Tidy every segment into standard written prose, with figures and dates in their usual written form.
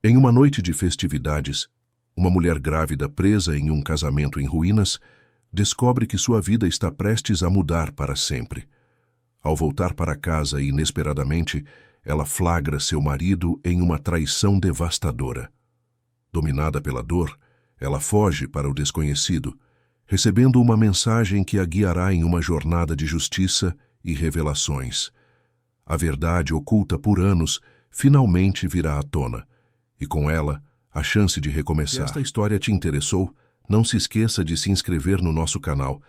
Em uma noite de festividades, uma mulher grávida presa em um casamento em ruínas descobre que sua vida está prestes a mudar para sempre. Ao voltar para casa inesperadamente, ela flagra seu marido em uma traição devastadora. Dominada pela dor, ela foge para o desconhecido, recebendo uma mensagem que a guiará em uma jornada de justiça e revelações. A verdade oculta por anos finalmente virá à tona, e com ela, a chance de recomeçar. Se esta história te interessou, não se esqueça de se inscrever no nosso canal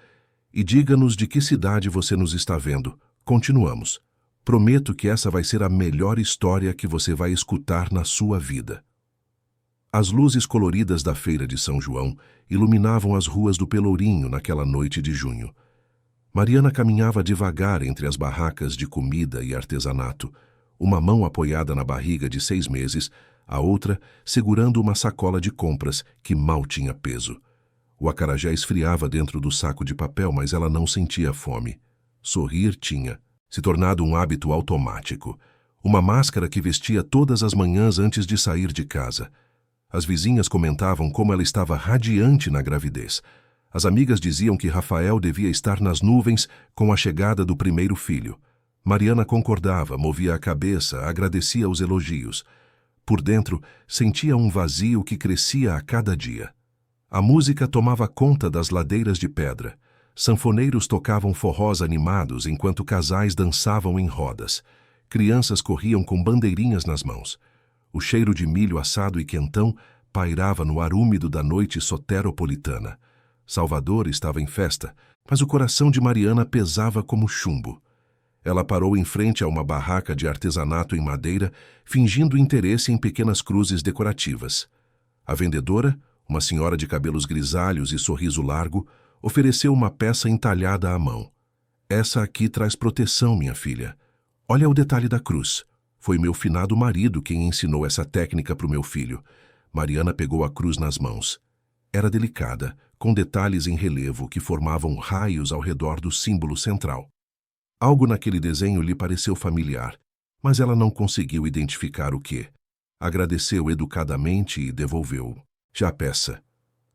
e diga-nos de que cidade você nos está vendo. Continuamos. Prometo que essa vai ser a melhor história que você vai escutar na sua vida. As luzes coloridas da feira de São João iluminavam as ruas do Pelourinho naquela noite de junho. Mariana caminhava devagar entre as barracas de comida e artesanato, uma mão apoiada na barriga de 6 meses, a outra segurando uma sacola de compras que mal tinha peso. O acarajé esfriava dentro do saco de papel, mas ela não sentia fome. Sorrir tinha se tornado um hábito automático, uma máscara que vestia todas as manhãs antes de sair de casa. As vizinhas comentavam como ela estava radiante na gravidez. As amigas diziam que Rafael devia estar nas nuvens com a chegada do primeiro filho. Mariana concordava, movia a cabeça, agradecia os elogios. Por dentro, sentia um vazio que crescia a cada dia. A música tomava conta das ladeiras de pedra. Sanfoneiros tocavam forrós animados enquanto casais dançavam em rodas. Crianças corriam com bandeirinhas nas mãos. O cheiro de milho assado e quentão pairava no ar úmido da noite soteropolitana. Salvador estava em festa, mas o coração de Mariana pesava como chumbo. Ela parou em frente a uma barraca de artesanato em madeira, fingindo interesse em pequenas cruzes decorativas. A vendedora, uma senhora de cabelos grisalhos e sorriso largo, ofereceu uma peça entalhada à mão. Essa aqui traz proteção, minha filha. Olha o detalhe da cruz. Foi meu finado marido quem ensinou essa técnica para o meu filho. Mariana pegou a cruz nas mãos. Era delicada, com detalhes em relevo que formavam raios ao redor do símbolo central. Algo naquele desenho lhe pareceu familiar, mas ela não conseguiu identificar o que. Agradeceu educadamente e devolveu. Já a peça.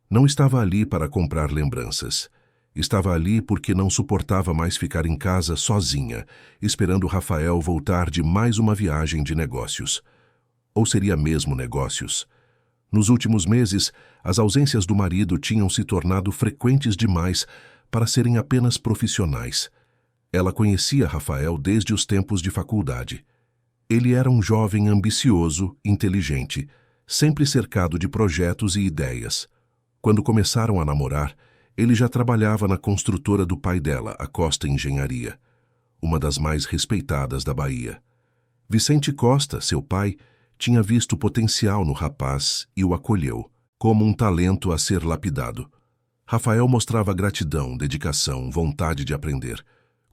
Não estava ali para comprar lembranças. Estava ali porque não suportava mais ficar em casa sozinha, esperando Rafael voltar de mais uma viagem de negócios. Ou seria mesmo negócios? Nos últimos meses, as ausências do marido tinham se tornado frequentes demais para serem apenas profissionais. Ela conhecia Rafael desde os tempos de faculdade. Ele era um jovem ambicioso, inteligente, sempre cercado de projetos e ideias. Quando começaram a namorar, ele já trabalhava na construtora do pai dela, a Costa Engenharia, uma das mais respeitadas da Bahia. Vicente Costa, seu pai, tinha visto potencial no rapaz e o acolheu, como um talento a ser lapidado. Rafael mostrava gratidão, dedicação, vontade de aprender.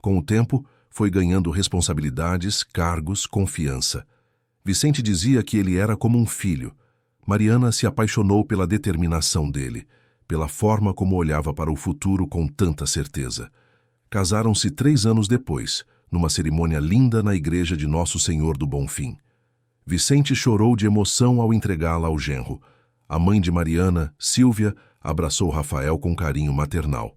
Com o tempo, foi ganhando responsabilidades, cargos, confiança. Vicente dizia que ele era como um filho. Mariana se apaixonou pela determinação dele, pela forma como olhava para o futuro com tanta certeza. Casaram-se 3 anos depois, numa cerimônia linda na igreja de Nosso Senhor do Bonfim. Vicente chorou de emoção ao entregá-la ao genro. A mãe de Mariana, Sílvia, abraçou Rafael com carinho maternal.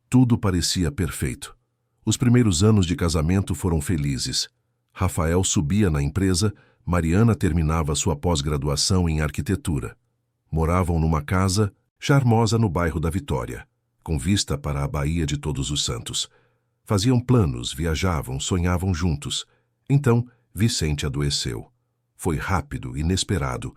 Tudo parecia perfeito. Os primeiros anos de casamento foram felizes. Rafael subia na empresa, Mariana terminava sua pós-graduação em arquitetura. Moravam numa casa charmosa no bairro da Vitória, com vista para a Baía de Todos os Santos. Faziam planos, viajavam, sonhavam juntos. Então, Vicente adoeceu. Foi rápido, inesperado.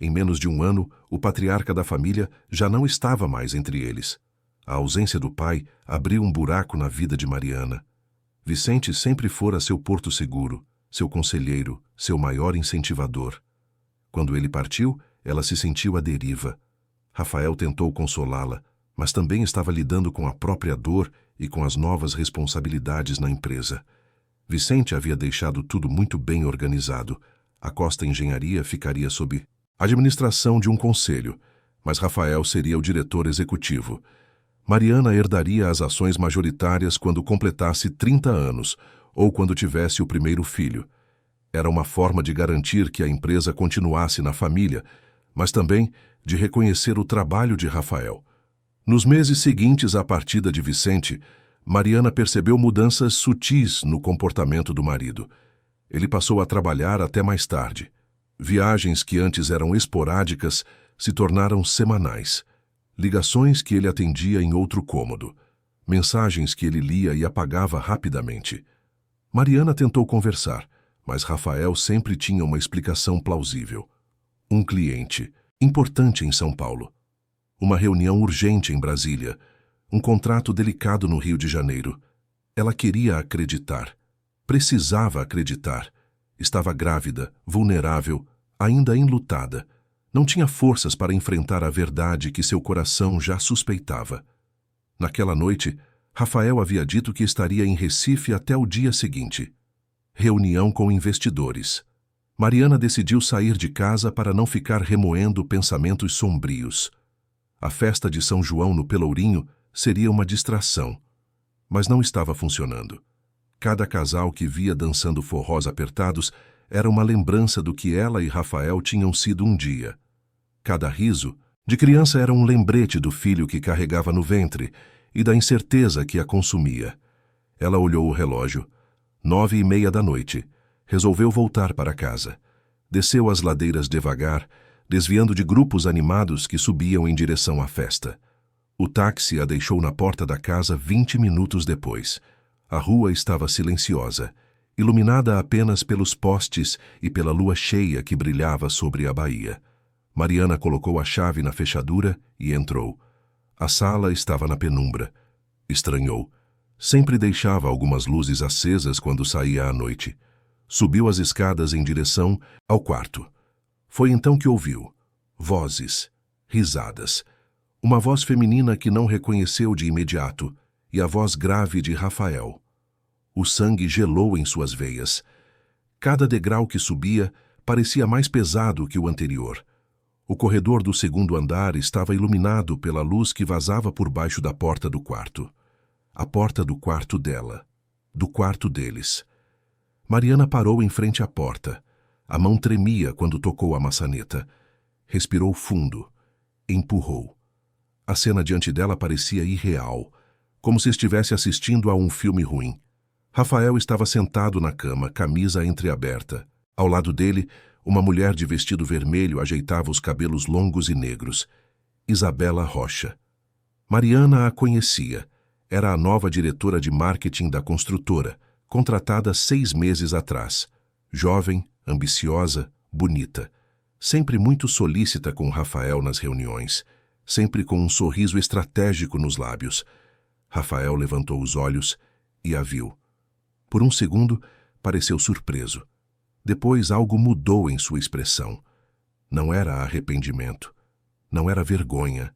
Em menos de 1 ano, o patriarca da família já não estava mais entre eles. A ausência do pai abriu um buraco na vida de Mariana. Vicente sempre fora seu porto seguro, seu conselheiro, seu maior incentivador. Quando ele partiu, ela se sentiu à deriva. Rafael tentou consolá-la, mas também estava lidando com a própria dor e com as novas responsabilidades na empresa. Vicente havia deixado tudo muito bem organizado. A Costa Engenharia ficaria sob administração de um conselho, mas Rafael seria o diretor executivo. Mariana herdaria as ações majoritárias quando completasse 30 anos ou quando tivesse o primeiro filho. Era uma forma de garantir que a empresa continuasse na família, mas também de reconhecer o trabalho de Rafael. Nos meses seguintes à partida de Vicente, Mariana percebeu mudanças sutis no comportamento do marido. Ele passou a trabalhar até mais tarde. Viagens que antes eram esporádicas se tornaram semanais. Ligações que ele atendia em outro cômodo. Mensagens que ele lia e apagava rapidamente. Mariana tentou conversar, mas Rafael sempre tinha uma explicação plausível. Um cliente, importante em São Paulo. Uma reunião urgente em Brasília. Um contrato delicado no Rio de Janeiro. Ela queria acreditar. Precisava acreditar. Estava grávida, vulnerável, ainda enlutada. Não tinha forças para enfrentar a verdade que seu coração já suspeitava. Naquela noite, Rafael havia dito que estaria em Recife até o dia seguinte. Reunião com investidores. Mariana decidiu sair de casa para não ficar remoendo pensamentos sombrios. A festa de São João no Pelourinho seria uma distração, mas não estava funcionando. Cada casal que via dançando forrós apertados era uma lembrança do que ela e Rafael tinham sido um dia. Cada riso de criança era um lembrete do filho que carregava no ventre e da incerteza que a consumia. Ela olhou o relógio. 9:30 da noite. Resolveu voltar para casa. Desceu as ladeiras devagar, desviando de grupos animados que subiam em direção à festa. O táxi a deixou na porta da casa 20 minutos depois. A rua estava silenciosa, iluminada apenas pelos postes e pela lua cheia que brilhava sobre a baía. Mariana colocou a chave na fechadura e entrou. A sala estava na penumbra. Estranhou. Sempre deixava algumas luzes acesas quando saía à noite. Subiu as escadas em direção ao quarto. Foi então que ouviu vozes, risadas. Uma voz feminina que não reconheceu de imediato e a voz grave de Rafael. O sangue gelou em suas veias. Cada degrau que subia parecia mais pesado que o anterior. O corredor do segundo andar estava iluminado pela luz que vazava por baixo da porta do quarto. A porta do quarto dela. Do quarto deles. Mariana parou em frente à porta. A mão tremia quando tocou a maçaneta. Respirou fundo. Empurrou. A cena diante dela parecia irreal, como se estivesse assistindo a um filme ruim. Rafael estava sentado na cama, camisa entreaberta. Ao lado dele, uma mulher de vestido vermelho ajeitava os cabelos longos e negros. Isabela Rocha. Mariana a conhecia. Era a nova diretora de marketing da construtora, contratada 6 meses atrás. Jovem, ambiciosa, bonita. Sempre muito solícita com Rafael nas reuniões. Sempre com um sorriso estratégico nos lábios. Rafael levantou os olhos e a viu. Por um segundo, pareceu surpreso. Depois algo mudou em sua expressão. Não era arrependimento. Não era vergonha.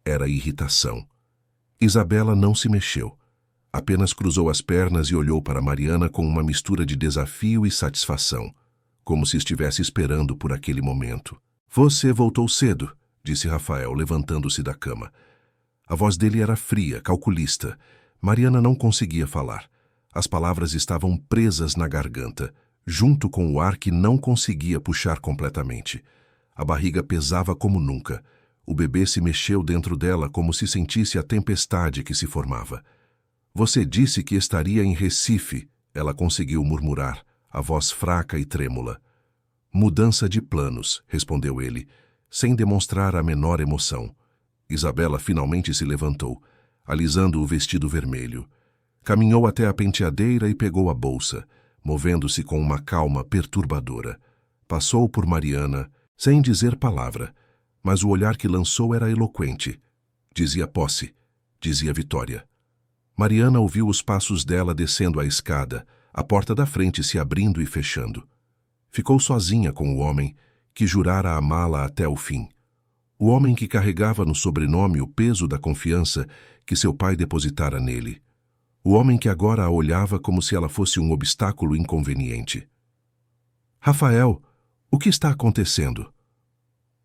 Era irritação. Isabela não se mexeu. Apenas cruzou as pernas e olhou para Mariana com uma mistura de desafio e satisfação, como se estivesse esperando por aquele momento. Você voltou cedo, disse Rafael, levantando-se da cama. A voz dele era fria, calculista. Mariana não conseguia falar. As palavras estavam presas na garganta, junto com o ar que não conseguia puxar completamente. A barriga pesava como nunca. O bebê se mexeu dentro dela como se sentisse a tempestade que se formava. Você disse que estaria em Recife, ela conseguiu murmurar, a voz fraca e trêmula. Mudança de planos, respondeu ele, sem demonstrar a menor emoção. Isabela finalmente se levantou, alisando o vestido vermelho. Caminhou até a penteadeira e pegou a bolsa, movendo-se com uma calma perturbadora. Passou por Mariana, sem dizer palavra, mas o olhar que lançou era eloquente. Dizia posse, dizia vitória. Mariana ouviu os passos dela descendo a escada, a porta da frente se abrindo e fechando. Ficou sozinha com o homem que jurara amá-la até o fim. O homem que carregava no sobrenome o peso da confiança que seu pai depositara nele. O homem que agora a olhava como se ela fosse um obstáculo inconveniente. Rafael, o que está acontecendo?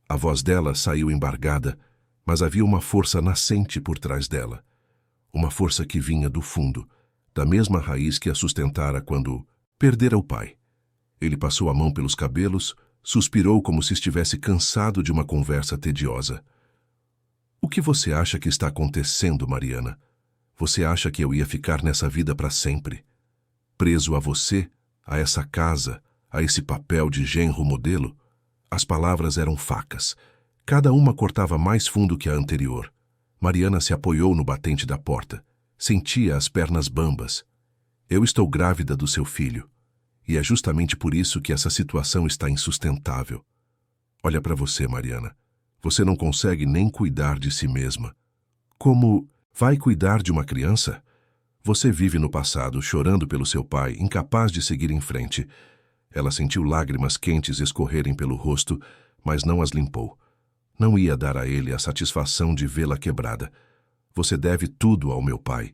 A voz dela saiu embargada, mas havia uma força nascente por trás dela. Uma força que vinha do fundo, da mesma raiz que a sustentara quando perdera o pai. Ele passou a mão pelos cabelos, suspirou como se estivesse cansado de uma conversa tediosa. O que você acha que está acontecendo, Mariana? Você acha que eu ia ficar nessa vida para sempre? Preso a você, a essa casa, a esse papel de genro modelo? As palavras eram facas. Cada uma cortava mais fundo que a anterior. Mariana se apoiou no batente da porta. Sentia as pernas bambas. Eu estou grávida do seu filho. E é justamente por isso que essa situação está insustentável. Olha para você, Mariana. Você não consegue nem cuidar de si mesma. Como vai cuidar de uma criança? Você vive no passado, chorando pelo seu pai, incapaz de seguir em frente. Ela sentiu lágrimas quentes escorrerem pelo rosto, mas não as limpou. Não ia dar a ele a satisfação de vê-la quebrada. Você deve tudo ao meu pai.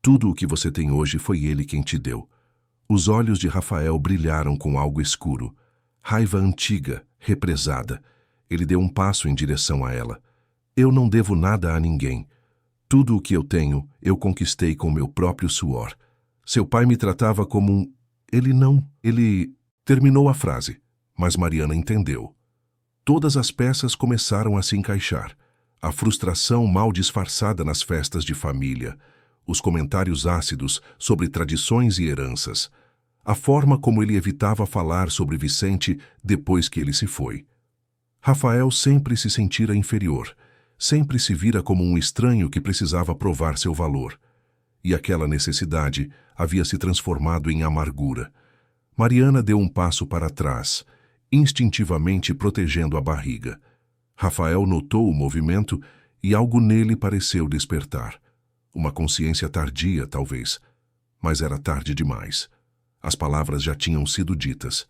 Tudo o que você tem hoje foi ele quem te deu. Os olhos de Rafael brilharam com algo escuro. Raiva antiga, represada. Ele deu um passo em direção a ela. Eu não devo nada a ninguém. Tudo o que eu tenho, eu conquistei com meu próprio suor. Seu pai me tratava como um... Ele... Terminou a frase, mas Mariana entendeu. Todas as peças começaram a se encaixar. A frustração mal disfarçada nas festas de família, os comentários ácidos sobre tradições e heranças, a forma como ele evitava falar sobre Vicente depois que ele se foi. Rafael sempre se sentira inferior, sempre se vira como um estranho que precisava provar seu valor. E aquela necessidade havia se transformado em amargura. Mariana deu um passo para trás, instintivamente protegendo a barriga. Rafael notou o movimento e algo nele pareceu despertar. Uma consciência tardia, talvez, mas era tarde demais. As palavras já tinham sido ditas.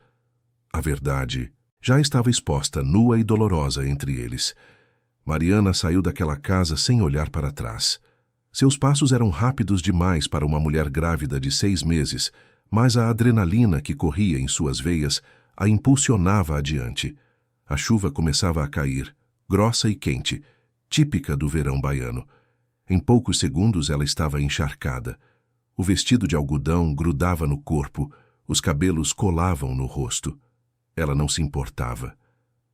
A verdade já estava exposta, nua e dolorosa entre eles. Mariana saiu daquela casa sem olhar para trás. Seus passos eram rápidos demais para uma mulher grávida de 6 meses, mas a adrenalina que corria em suas veias a impulsionava adiante. A chuva começava a cair, grossa e quente, típica do verão baiano. Em poucos segundos ela estava encharcada. O vestido de algodão grudava no corpo, os cabelos colavam no rosto. Ela não se importava.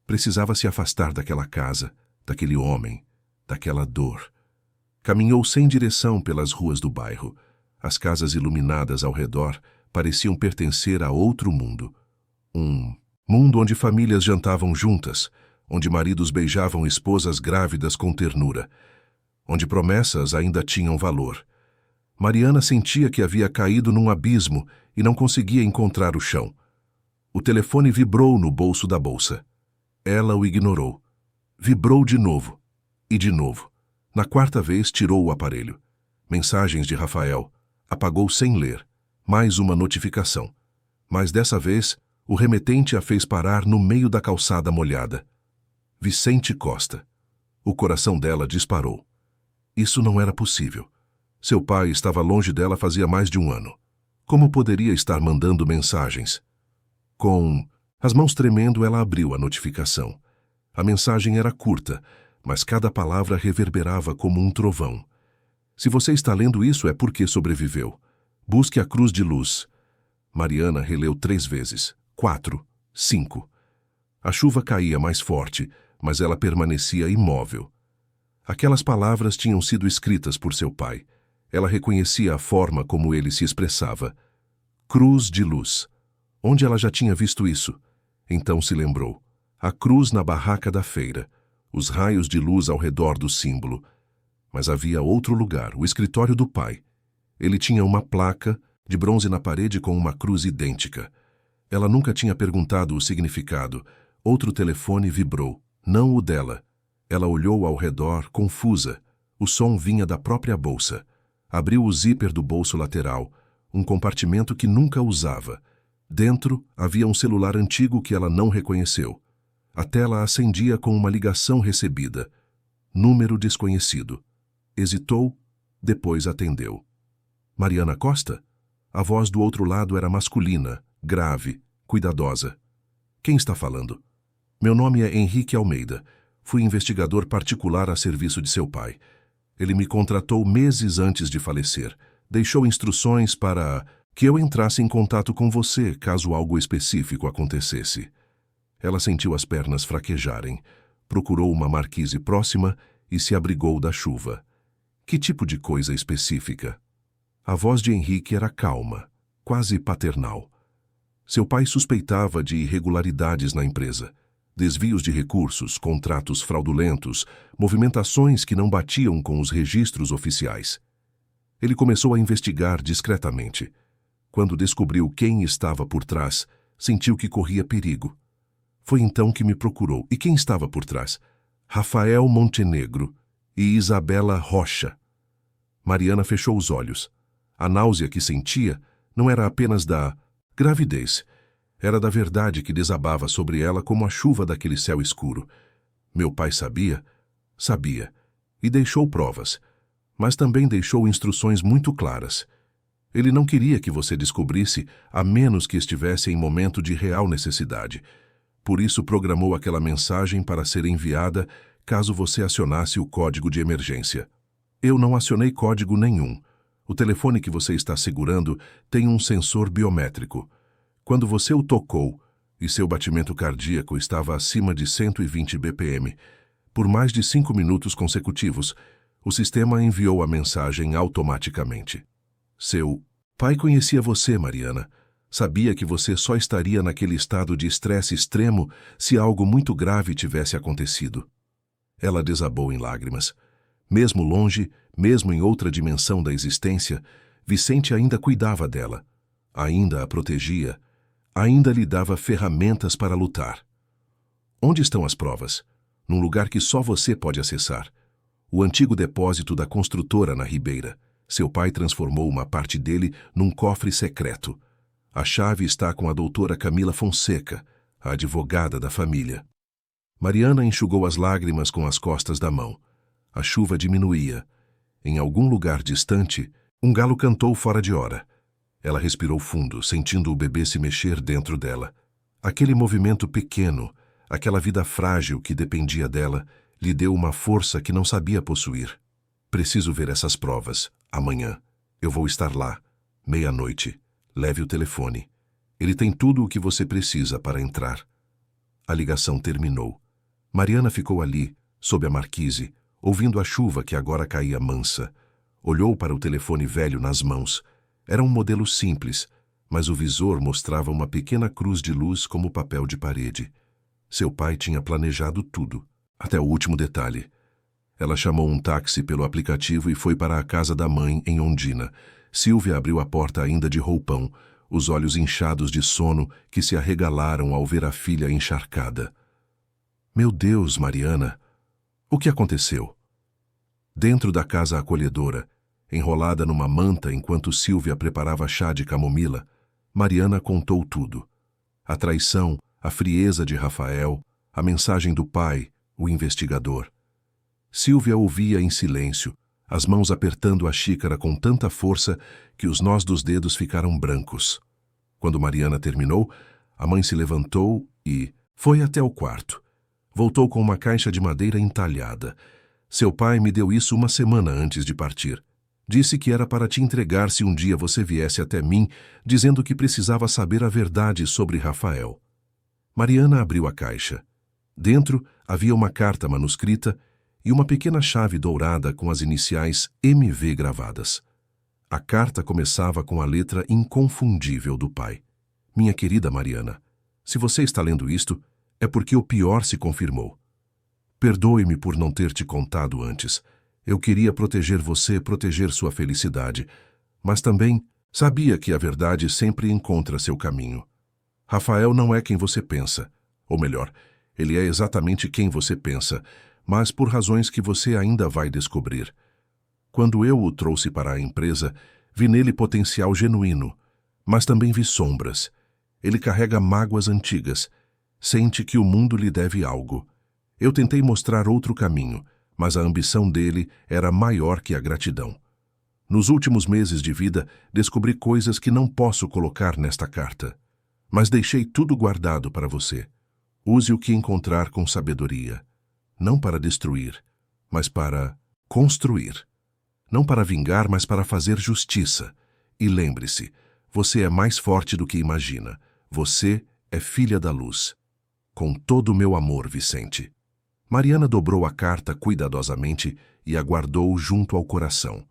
Precisava se afastar daquela casa, daquele homem, daquela dor. Caminhou sem direção pelas ruas do bairro. As casas iluminadas ao redor pareciam pertencer a outro mundo. Um mundo onde famílias jantavam juntas, onde maridos beijavam esposas grávidas com ternura, onde promessas ainda tinham valor. Mariana sentia que havia caído num abismo e não conseguia encontrar o chão. O telefone vibrou no bolso da bolsa. Ela o ignorou. Vibrou de novo. E de novo. Na quarta vez, tirou o aparelho. Mensagens de Rafael. Apagou sem ler. Mais uma notificação. Mas dessa vez, o remetente a fez parar no meio da calçada molhada. Vicente Costa. O coração dela disparou. Isso não era possível. Seu pai estava longe dela fazia mais de 1 ano. Como poderia estar mandando mensagens? Com as mãos tremendo, ela abriu a notificação. A mensagem era curta, mas cada palavra reverberava como um trovão. Se você está lendo isso é porque sobreviveu. Busque a cruz de luz. Mariana releu 3 vezes. 4, 5. A chuva caía mais forte, mas ela permanecia imóvel. Aquelas palavras tinham sido escritas por seu pai. Ela reconhecia a forma como ele se expressava. Cruz de luz. Onde ela já tinha visto isso? Então se lembrou. A cruz na barraca da feira. Os raios de luz ao redor do símbolo. Mas havia outro lugar, o escritório do pai. Ele tinha uma placa de bronze na parede com uma cruz idêntica. Ela nunca tinha perguntado o significado. Outro telefone vibrou, não o dela. Ela olhou ao redor, confusa. O som vinha da própria bolsa. Abriu o zíper do bolso lateral, um compartimento que nunca usava. Dentro havia um celular antigo que ela não reconheceu. A tela acendia com uma ligação recebida. Número desconhecido. Hesitou, depois atendeu. Mariana Costa? A voz do outro lado era masculina, grave, cuidadosa. Quem está falando? Meu nome é Henrique Almeida. Fui investigador particular a serviço de seu pai. Ele me contratou meses antes de falecer. Deixou instruções para... Que eu entrasse em contato com você caso algo específico acontecesse. Ela sentiu as pernas fraquejarem, procurou uma marquise próxima e se abrigou da chuva. Que tipo de coisa específica? A voz de Henrique era calma, quase paternal. Seu pai suspeitava de irregularidades na empresa. Desvios de recursos, contratos fraudulentos, movimentações que não batiam com os registros oficiais. Ele começou a investigar discretamente. Quando descobriu quem estava por trás, sentiu que corria perigo. Foi então que me procurou. E quem estava por trás? Rafael Montenegro e Isabela Rocha. Mariana fechou os olhos. A náusea que sentia não era apenas da gravidez. Era da verdade que desabava sobre ela como a chuva daquele céu escuro. Meu pai sabia? Sabia. E deixou provas. Mas também deixou instruções muito claras. Ele não queria que você descobrisse, a menos que estivesse em momento de real necessidade. Por isso programou aquela mensagem para ser enviada caso você acionasse o código de emergência. Eu não acionei código nenhum. O telefone que você está segurando tem um sensor biométrico. Quando você o tocou e seu batimento cardíaco estava acima de 120 bpm, por mais de 5 minutos consecutivos, o sistema enviou a mensagem automaticamente. Seu pai conhecia você, Mariana. Sabia que você só estaria naquele estado de estresse extremo se algo muito grave tivesse acontecido. Ela desabou em lágrimas. Mesmo longe, mesmo em outra dimensão da existência, Vicente ainda cuidava dela, ainda a protegia, ainda lhe dava ferramentas para lutar. Onde estão as provas? Num lugar que só você pode acessar. O antigo depósito da construtora na Ribeira. Seu pai transformou uma parte dele num cofre secreto. A chave está com a doutora Camila Fonseca, a advogada da família. Mariana enxugou as lágrimas com as costas da mão. A chuva diminuía. Em algum lugar distante, um galo cantou fora de hora. Ela respirou fundo, sentindo o bebê se mexer dentro dela. Aquele movimento pequeno, aquela vida frágil que dependia dela, lhe deu uma força que não sabia possuir. Preciso ver essas provas. Amanhã. Eu vou estar lá. 00:30. Leve o telefone. Ele tem tudo o que você precisa para entrar. A ligação terminou. Mariana ficou ali, sob a marquise, ouvindo a chuva que agora caía mansa. Olhou para o telefone velho nas mãos. Era um modelo simples, mas o visor mostrava uma pequena cruz de luz como papel de parede. Seu pai tinha planejado tudo, até o último detalhe. Ela chamou um táxi pelo aplicativo e foi para a casa da mãe em Ondina. Silvia abriu a porta ainda de roupão, os olhos inchados de sono que se arregalaram ao ver a filha encharcada. Meu Deus, Mariana! O que aconteceu? Dentro da casa acolhedora, enrolada numa manta enquanto Silvia preparava chá de camomila, Mariana contou tudo. A traição, a frieza de Rafael, a mensagem do pai, o investigador. Silvia ouvia em silêncio, as mãos apertando a xícara com tanta força que os nós dos dedos ficaram brancos. Quando Mariana terminou, a mãe se levantou e foi até o quarto. Voltou com uma caixa de madeira entalhada. Seu pai me deu isso uma semana antes de partir. Disse que era para te entregar se um dia você viesse até mim, dizendo que precisava saber a verdade sobre Rafael. Mariana abriu a caixa. Dentro havia uma carta manuscrita e uma pequena chave dourada com as iniciais MV gravadas. A carta começava com a letra inconfundível do pai. Minha querida Mariana, se você está lendo isto, é porque o pior se confirmou. Perdoe-me por não ter te contado antes. Eu queria proteger você, proteger sua felicidade, mas também sabia que a verdade sempre encontra seu caminho. Rafael não é quem você pensa, ou melhor, ele é exatamente quem você pensa, mas por razões que você ainda vai descobrir. Quando eu o trouxe para a empresa, vi nele potencial genuíno, mas também vi sombras. Ele carrega mágoas antigas, sente que o mundo lhe deve algo. Eu tentei mostrar outro caminho, mas a ambição dele era maior que a gratidão. Nos últimos meses de vida, descobri coisas que não posso colocar nesta carta, mas deixei tudo guardado para você. Use o que encontrar com sabedoria. Não para destruir, mas para construir. Não para vingar, mas para fazer justiça. E lembre-se, Você é mais forte do que imagina. Você é filha da luz. Com todo o meu amor, Vicente. Mariana dobrou a carta cuidadosamente e a guardou junto ao coração.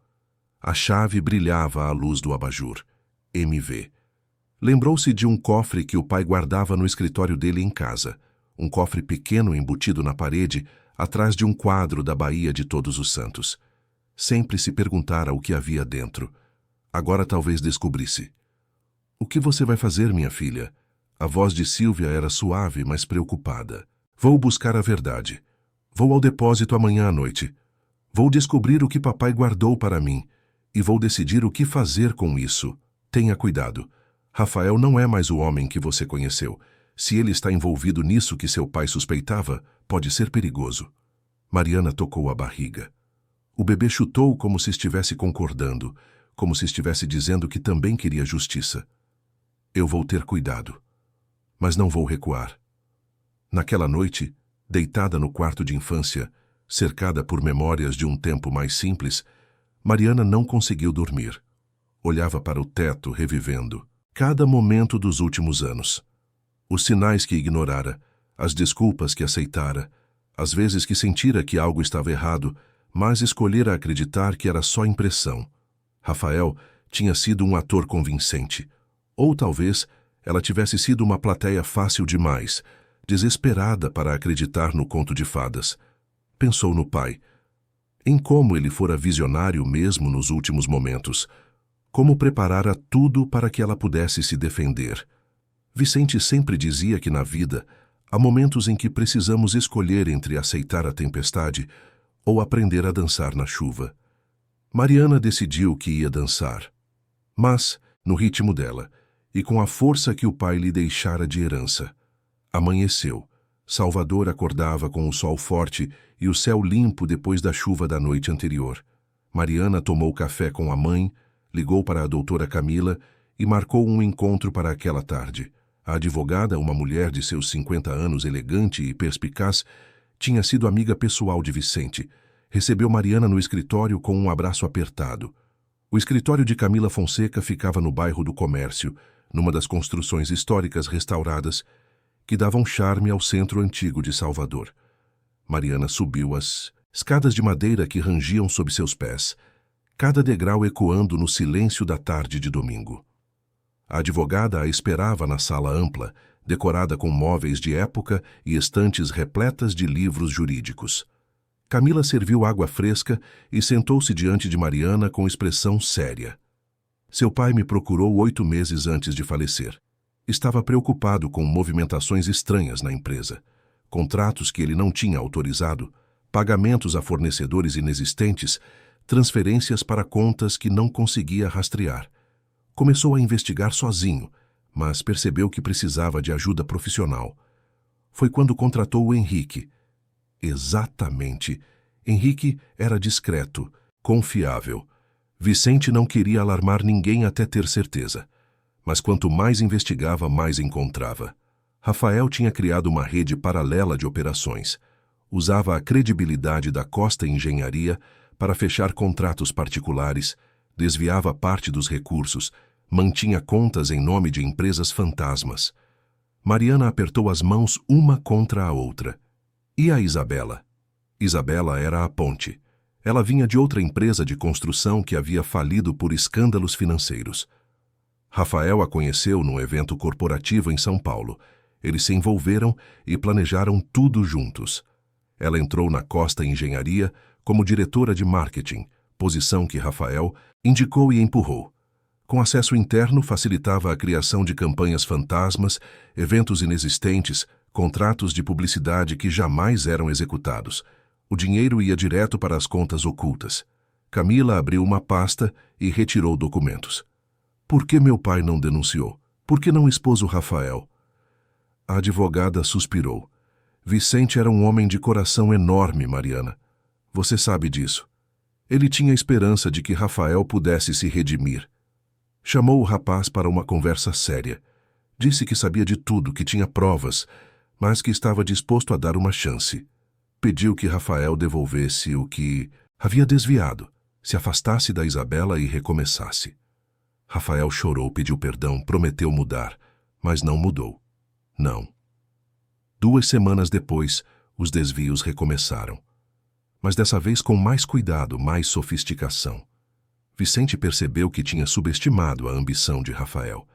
A chave brilhava à luz do abajur. MV. Lembrou-se de um cofre que o pai guardava no escritório dele em casa. Um cofre pequeno embutido na parede, atrás de um quadro da Baía de Todos os Santos. Sempre se perguntara o que havia dentro. Agora talvez descobrisse. O que você vai fazer, minha filha? A voz de Sílvia era suave, mas preocupada. Vou buscar a verdade. Vou ao depósito amanhã à noite. Vou descobrir o que papai guardou para mim. E vou decidir o que fazer com isso. Tenha cuidado. Rafael não é mais o homem que você conheceu. Se ele está envolvido nisso que seu pai suspeitava, pode ser perigoso. Mariana tocou a barriga. O bebê chutou como se estivesse concordando, como se estivesse dizendo que também queria justiça. Eu vou ter cuidado. Mas não vou recuar. Naquela noite, deitada no quarto de infância, cercada por memórias de um tempo mais simples, Mariana não conseguiu dormir. Olhava para o teto, revivendo cada momento dos últimos anos. Os sinais que ignorara, as desculpas que aceitara, as vezes que sentira que algo estava errado, mas escolhera acreditar que era só impressão. Rafael tinha sido um ator convincente. Ou talvez ela tivesse sido uma plateia fácil demais, desesperada para acreditar no conto de fadas. Pensou no pai. Em como ele fora visionário mesmo nos últimos momentos. Como preparara tudo para que ela pudesse se defender. Vicente sempre dizia que na vida há momentos em que precisamos escolher entre aceitar a tempestade ou aprender a dançar na chuva. Mariana decidiu que ia dançar. Mas, no ritmo dela, e com a força que o pai lhe deixara de herança. Amanheceu. Salvador acordava com o sol forte e o céu limpo depois da chuva da noite anterior. Mariana tomou café com a mãe, ligou para a doutora Camila e marcou um encontro para aquela tarde. A advogada, uma mulher de seus 50 anos, elegante e perspicaz, tinha sido amiga pessoal de Vicente. Recebeu Mariana no escritório com um abraço apertado. O escritório de Camila Fonseca ficava no bairro do Comércio, numa das construções históricas restauradas que davam charme ao centro antigo de Salvador. Mariana subiu as escadas de madeira que rangiam sob seus pés, cada degrau ecoando no silêncio da tarde de domingo. A advogada a esperava na sala ampla, decorada com móveis de época e estantes repletas de livros jurídicos. Camila serviu água fresca e sentou-se diante de Mariana com expressão séria. Seu pai me procurou 8 meses antes de falecer. Estava preocupado com movimentações estranhas na empresa, contratos que ele não tinha autorizado, pagamentos a fornecedores inexistentes, transferências para contas que não conseguia rastrear. Começou a investigar sozinho, mas percebeu que precisava de ajuda profissional. Foi quando contratou o Henrique. Exatamente. Henrique era discreto, confiável. Vicente não queria alarmar ninguém até ter certeza. Mas quanto mais investigava, mais encontrava. Rafael tinha criado uma rede paralela de operações. Usava a credibilidade da Costa Engenharia para fechar contratos particulares, desviava parte dos recursos, mantinha contas em nome de empresas fantasmas. Mariana apertou as mãos uma contra a outra. E a Isabela? Isabela era a ponte. Ela vinha de outra empresa de construção que havia falido por escândalos financeiros. Rafael a conheceu num evento corporativo em São Paulo. Eles se envolveram e planejaram tudo juntos. Ela entrou na Costa Engenharia como diretora de marketing, posição que Rafael indicou e empurrou. Com acesso interno, facilitava a criação de campanhas fantasmas, eventos inexistentes, contratos de publicidade que jamais eram executados. O dinheiro ia direto para as contas ocultas. Camila abriu uma pasta e retirou documentos. Por que meu pai não denunciou? Por que não expôs o Rafael? A advogada suspirou. Vicente era um homem de coração enorme, Mariana. Você sabe disso. Ele tinha esperança de que Rafael pudesse se redimir. Chamou o rapaz para uma conversa séria. Disse que sabia de tudo, que tinha provas, mas que estava disposto a dar uma chance. Pediu que Rafael devolvesse o que havia desviado, se afastasse da Isabela e recomeçasse. Rafael chorou, pediu perdão, prometeu mudar, mas não mudou. Não. 2 semanas depois, os desvios recomeçaram. Mas dessa vez com mais cuidado, mais sofisticação. Vicente percebeu que tinha subestimado a ambição de Rafael.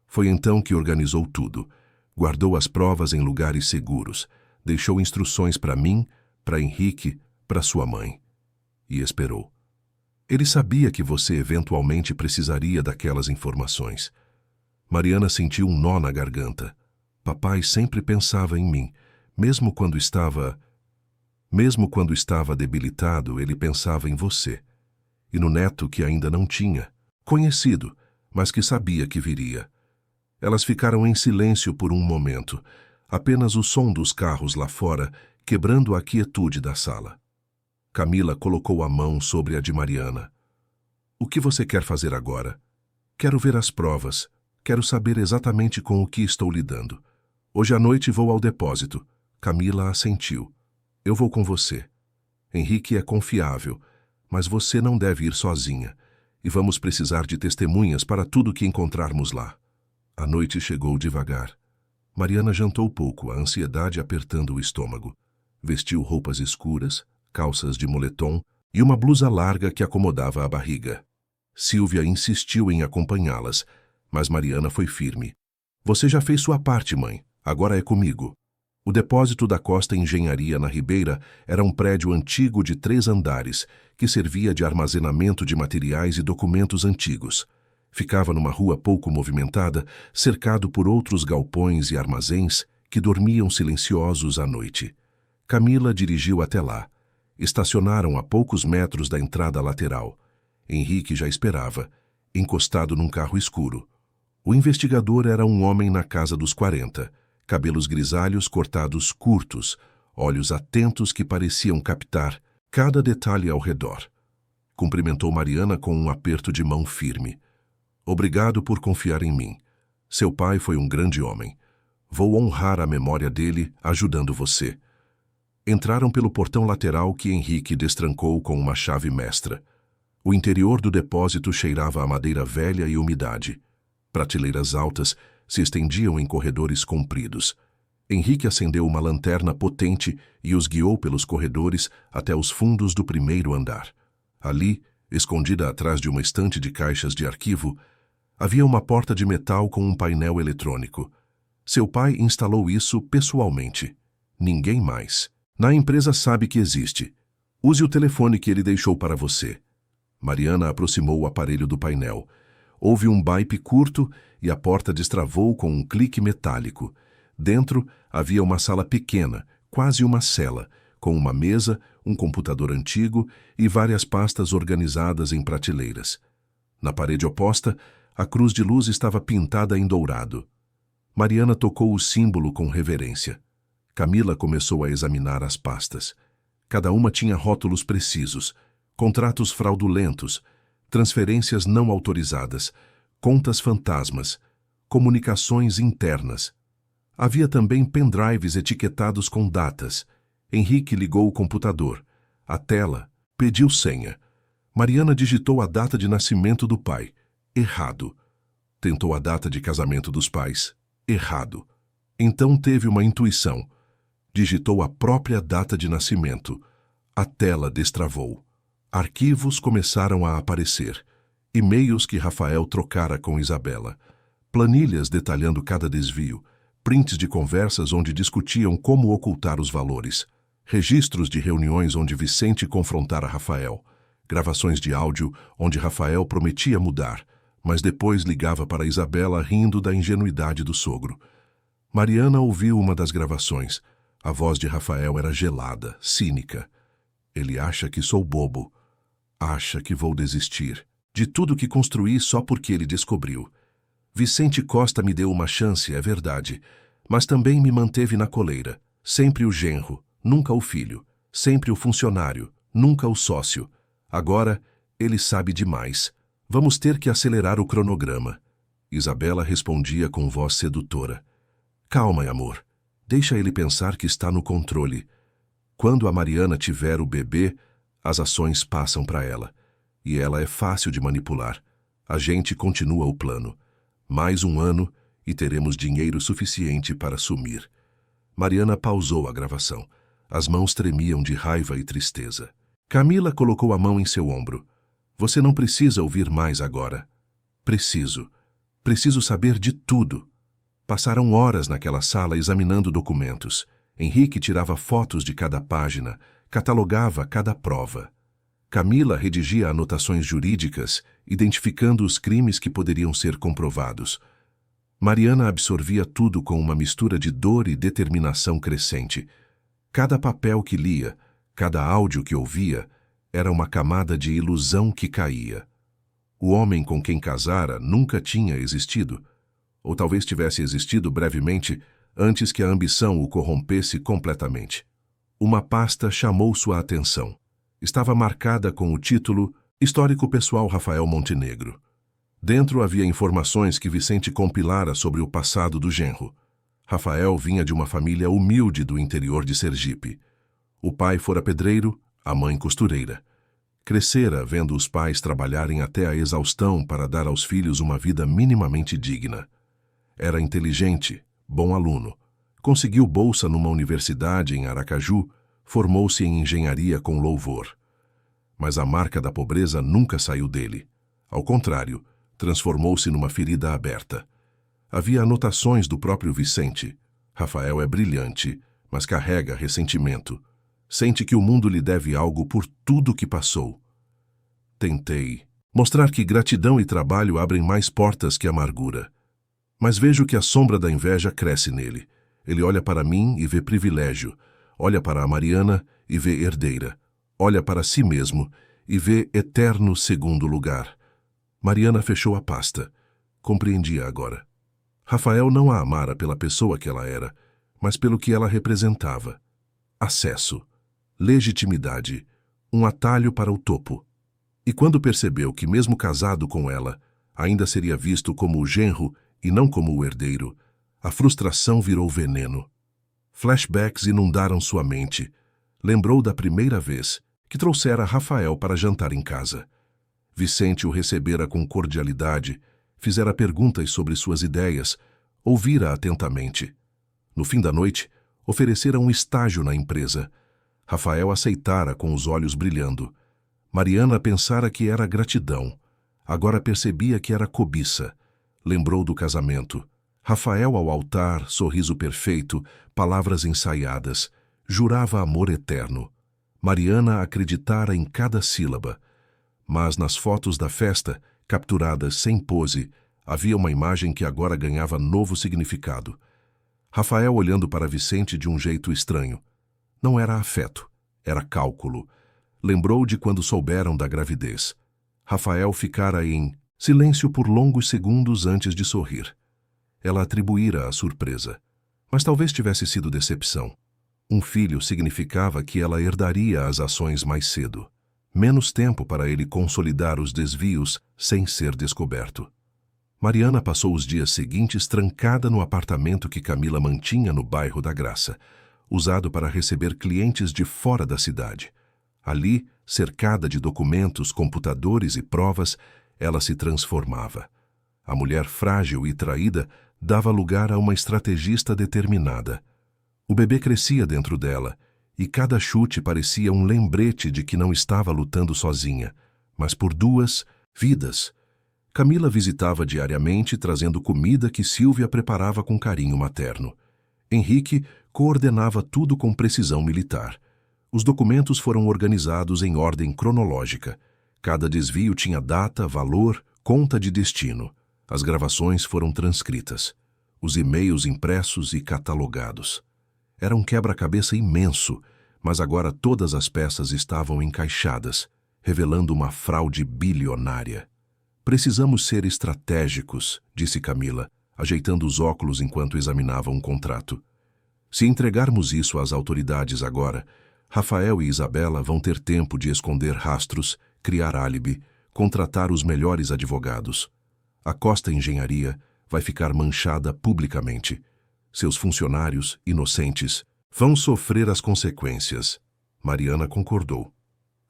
Foi então que organizou tudo. Guardou as provas em lugares seguros. Deixou instruções para mim, para Henrique, para sua mãe. E esperou. Ele sabia que você eventualmente precisaria daquelas informações. Mariana sentiu um nó na garganta. Papai sempre pensava em mim, mesmo quando estava debilitado, ele pensava em você. E no neto que ainda não tinha, conhecido, mas que sabia que viria. Elas ficaram em silêncio por um momento, apenas o som dos carros lá fora, quebrando a quietude da sala. Camila colocou a mão sobre a de Mariana. O que você quer fazer agora? Quero ver as provas. Quero saber exatamente com o que estou lidando. Hoje à noite vou ao depósito. Camila assentiu. Eu vou com você. Henrique é confiável, mas você não deve ir sozinha. E vamos precisar de testemunhas para tudo que encontrarmos lá. A noite chegou devagar. Mariana jantou pouco, a ansiedade apertando o estômago. Vestiu roupas escuras, calças de moletom e uma blusa larga que acomodava a barriga. Silvia insistiu em acompanhá-las, mas Mariana foi firme. Você já fez sua parte, mãe. Agora é comigo. O depósito da Costa Engenharia na Ribeira era um prédio antigo de 3 andares, que servia de armazenamento de materiais e documentos antigos. Ficava numa rua pouco movimentada, cercado por outros galpões e armazéns que dormiam silenciosos à noite. Camila dirigiu até lá. Estacionaram a poucos metros da entrada lateral. Henrique já esperava, encostado num carro escuro. O investigador era um homem na casa dos 40, cabelos grisalhos cortados curtos, olhos atentos que pareciam captar cada detalhe ao redor. Cumprimentou Mariana com um aperto de mão firme. Obrigado por confiar em mim. Seu pai foi um grande homem. Vou honrar a memória dele ajudando você. Entraram pelo portão lateral que Henrique destrancou com uma chave mestra. O interior do depósito cheirava a madeira velha e umidade. Prateleiras altas se estendiam em corredores compridos. Henrique acendeu uma lanterna potente e os guiou pelos corredores até os fundos do primeiro andar. Ali, escondida atrás de uma estante de caixas de arquivo, havia uma porta de metal com um painel eletrônico. Seu pai instalou isso pessoalmente. Ninguém mais. Na empresa sabe que existe. Use o telefone que ele deixou para você. Mariana aproximou o aparelho do painel. Houve um bip curto e a porta destravou com um clique metálico. Dentro havia uma sala pequena, quase uma cela, com uma mesa, um computador antigo e várias pastas organizadas em prateleiras. Na parede oposta, a cruz de luz estava pintada em dourado. Mariana tocou o símbolo com reverência. Camila começou a examinar as pastas. Cada uma tinha rótulos precisos, contratos fraudulentos, transferências não autorizadas, contas fantasmas, comunicações internas. Havia também pendrives etiquetados com datas. Henrique ligou o computador. A tela pediu senha. Mariana digitou a data de nascimento do pai. Errado. Tentou a data de casamento dos pais. Errado. Então teve uma intuição. Digitou a própria data de nascimento. A tela destravou. Arquivos começaram a aparecer. E-mails que Rafael trocara com Isabela. Planilhas detalhando cada desvio. Prints de conversas onde discutiam como ocultar os valores. Registros de reuniões onde Vicente confrontara Rafael. Gravações de áudio onde Rafael prometia mudar, mas depois ligava para Isabela rindo da ingenuidade do sogro. Mariana ouviu uma das gravações. A voz de Rafael era gelada, cínica. Ele acha que sou bobo. Acha que vou desistir. De tudo que construí só porque ele descobriu. Vicente Costa me deu uma chance, é verdade, mas também me manteve na coleira. Sempre o genro, nunca o filho. Sempre o funcionário, nunca o sócio. Agora, ele sabe demais. Vamos ter que acelerar o cronograma. Isabela respondia com voz sedutora. Calma, amor. Deixa ele pensar que está no controle. Quando a Mariana tiver o bebê, as ações passam para ela. E ela é fácil de manipular. A gente continua o plano. Mais um ano e teremos dinheiro suficiente para sumir. Mariana pausou a gravação. As mãos tremiam de raiva e tristeza. Camila colocou a mão em seu ombro. Você não precisa ouvir mais agora. Preciso. Preciso saber de tudo. Passaram horas naquela sala examinando documentos. Henrique tirava fotos de cada página, catalogava cada prova. Camila redigia anotações jurídicas, identificando os crimes que poderiam ser comprovados. Mariana absorvia tudo com uma mistura de dor e determinação crescente. Cada papel que lia, cada áudio que ouvia, era uma camada de ilusão que caía. O homem com quem casara nunca tinha existido, ou talvez tivesse existido brevemente antes que a ambição o corrompesse completamente. Uma pasta chamou sua atenção. Estava marcada com o título Histórico Pessoal Rafael Montenegro. Dentro havia informações que Vicente compilara sobre o passado do genro. Rafael vinha de uma família humilde do interior de Sergipe. O pai fora pedreiro, a mãe costureira. Crescera vendo os pais trabalharem até a exaustão para dar aos filhos uma vida minimamente digna. Era inteligente, bom aluno. Conseguiu bolsa numa universidade em Aracaju, formou-se em engenharia com louvor. Mas a marca da pobreza nunca saiu dele. Ao contrário, transformou-se numa ferida aberta. Havia anotações do próprio Vicente. Rafael é brilhante, mas carrega ressentimento. Sente que o mundo lhe deve algo por tudo que passou. Tentei mostrar que gratidão e trabalho abrem mais portas que amargura. Mas vejo que a sombra da inveja cresce nele. Ele olha para mim e vê privilégio. Olha para a Mariana e vê herdeira. Olha para si mesmo e vê eterno segundo lugar. Mariana fechou a pasta. Compreendia agora. Rafael não a amara pela pessoa que ela era, mas pelo que ela representava. Acesso, legitimidade, um atalho para o topo. E quando percebeu que mesmo casado com ela, ainda seria visto como o genro e não como o herdeiro, a frustração virou veneno. Flashbacks inundaram sua mente. Lembrou da primeira vez que trouxera Rafael para jantar em casa. Vicente o recebera com cordialidade, fizera perguntas sobre suas ideias, ouvira atentamente. No fim da noite, oferecera um estágio na empresa. Rafael aceitara com os olhos brilhando. Mariana pensara que era gratidão. Agora percebia que era cobiça. Lembrou do casamento. Rafael ao altar, sorriso perfeito, palavras ensaiadas. Jurava amor eterno. Mariana acreditara em cada sílaba. Mas nas fotos da festa, capturadas sem pose, havia uma imagem que agora ganhava novo significado. Rafael olhando para Vicente de um jeito estranho. Não era afeto, era cálculo. Lembrou de quando souberam da gravidez. Rafael ficara em silêncio por longos segundos antes de sorrir. Ela atribuíra a surpresa. Mas talvez tivesse sido decepção. Um filho significava que ela herdaria as ações mais cedo. Menos tempo para ele consolidar os desvios sem ser descoberto. Mariana passou os dias seguintes trancada no apartamento que Camila mantinha no bairro da Graça, usado para receber clientes de fora da cidade. Ali, cercada de documentos, computadores e provas, ela se transformava. A mulher frágil e traída dava lugar a uma estrategista determinada. O bebê crescia dentro dela, e cada chute parecia um lembrete de que não estava lutando sozinha, mas por duas vidas. Camila visitava diariamente, trazendo comida que Silvia preparava com carinho materno. Henrique coordenava tudo com precisão militar. Os documentos foram organizados em ordem cronológica. Cada desvio tinha data, valor, conta de destino. As gravações foram transcritas. Os e-mails impressos e catalogados. Era um quebra-cabeça imenso, mas agora todas as peças estavam encaixadas, revelando uma fraude bilionária. Precisamos ser estratégicos, disse Camila, ajeitando os óculos enquanto examinava um contrato. Se entregarmos isso às autoridades agora, Rafael e Isabela vão ter tempo de esconder rastros, criar álibi, contratar os melhores advogados. A Costa Engenharia vai ficar manchada publicamente. Seus funcionários, inocentes, vão sofrer as consequências. Mariana concordou.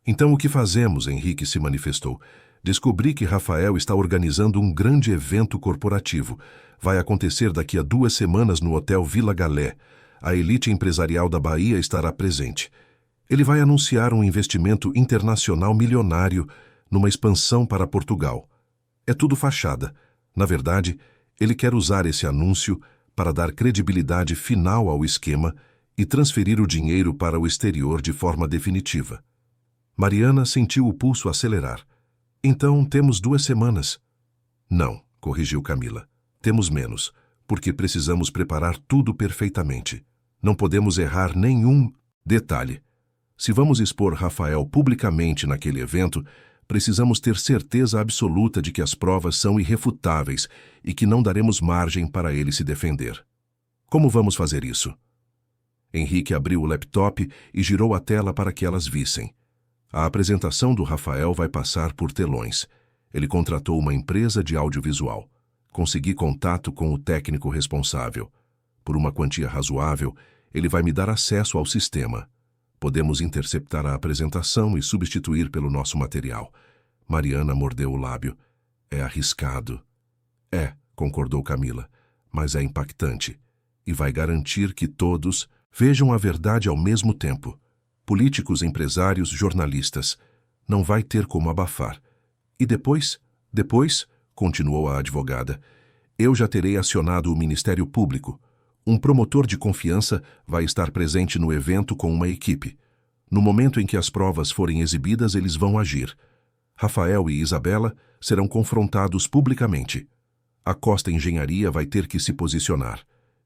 Então o que fazemos? Henrique se manifestou. Descobri que Rafael está organizando um grande evento corporativo. Vai acontecer daqui a 2 semanas no Hotel Vila Galé. A elite empresarial da Bahia estará presente. Ele vai anunciar um investimento internacional milionário numa expansão para Portugal. É tudo fachada. Na verdade, ele quer usar esse anúncio para dar credibilidade final ao esquema e transferir o dinheiro para o exterior de forma definitiva. Mariana sentiu o pulso acelerar. Então, temos 2 semanas. Não, corrigiu Camila. Temos menos, porque precisamos preparar tudo perfeitamente. Não podemos errar nenhum detalhe. Se vamos expor Rafael publicamente naquele evento, precisamos ter certeza absoluta de que as provas são irrefutáveis e que não daremos margem para ele se defender. Como vamos fazer isso? Henrique abriu o laptop e girou a tela para que elas vissem. A apresentação do Rafael vai passar por telões. Ele contratou uma empresa de audiovisual. Consegui contato com o técnico responsável. Por uma quantia razoável, ele vai me dar acesso ao sistema. Podemos interceptar a apresentação e substituir pelo nosso material. Mariana mordeu o lábio. É arriscado. É, concordou Camila, mas é impactante. E vai garantir que todos vejam a verdade ao mesmo tempo. Políticos, empresários, jornalistas. Não vai ter como abafar. E depois, continuou a advogada, eu já terei acionado o Ministério Público. Um promotor de confiança vai estar presente no evento com uma equipe. No momento em que as provas forem exibidas, eles vão agir. Rafael e Isabela serão confrontados publicamente. A Costa Engenharia vai ter que se posicionar.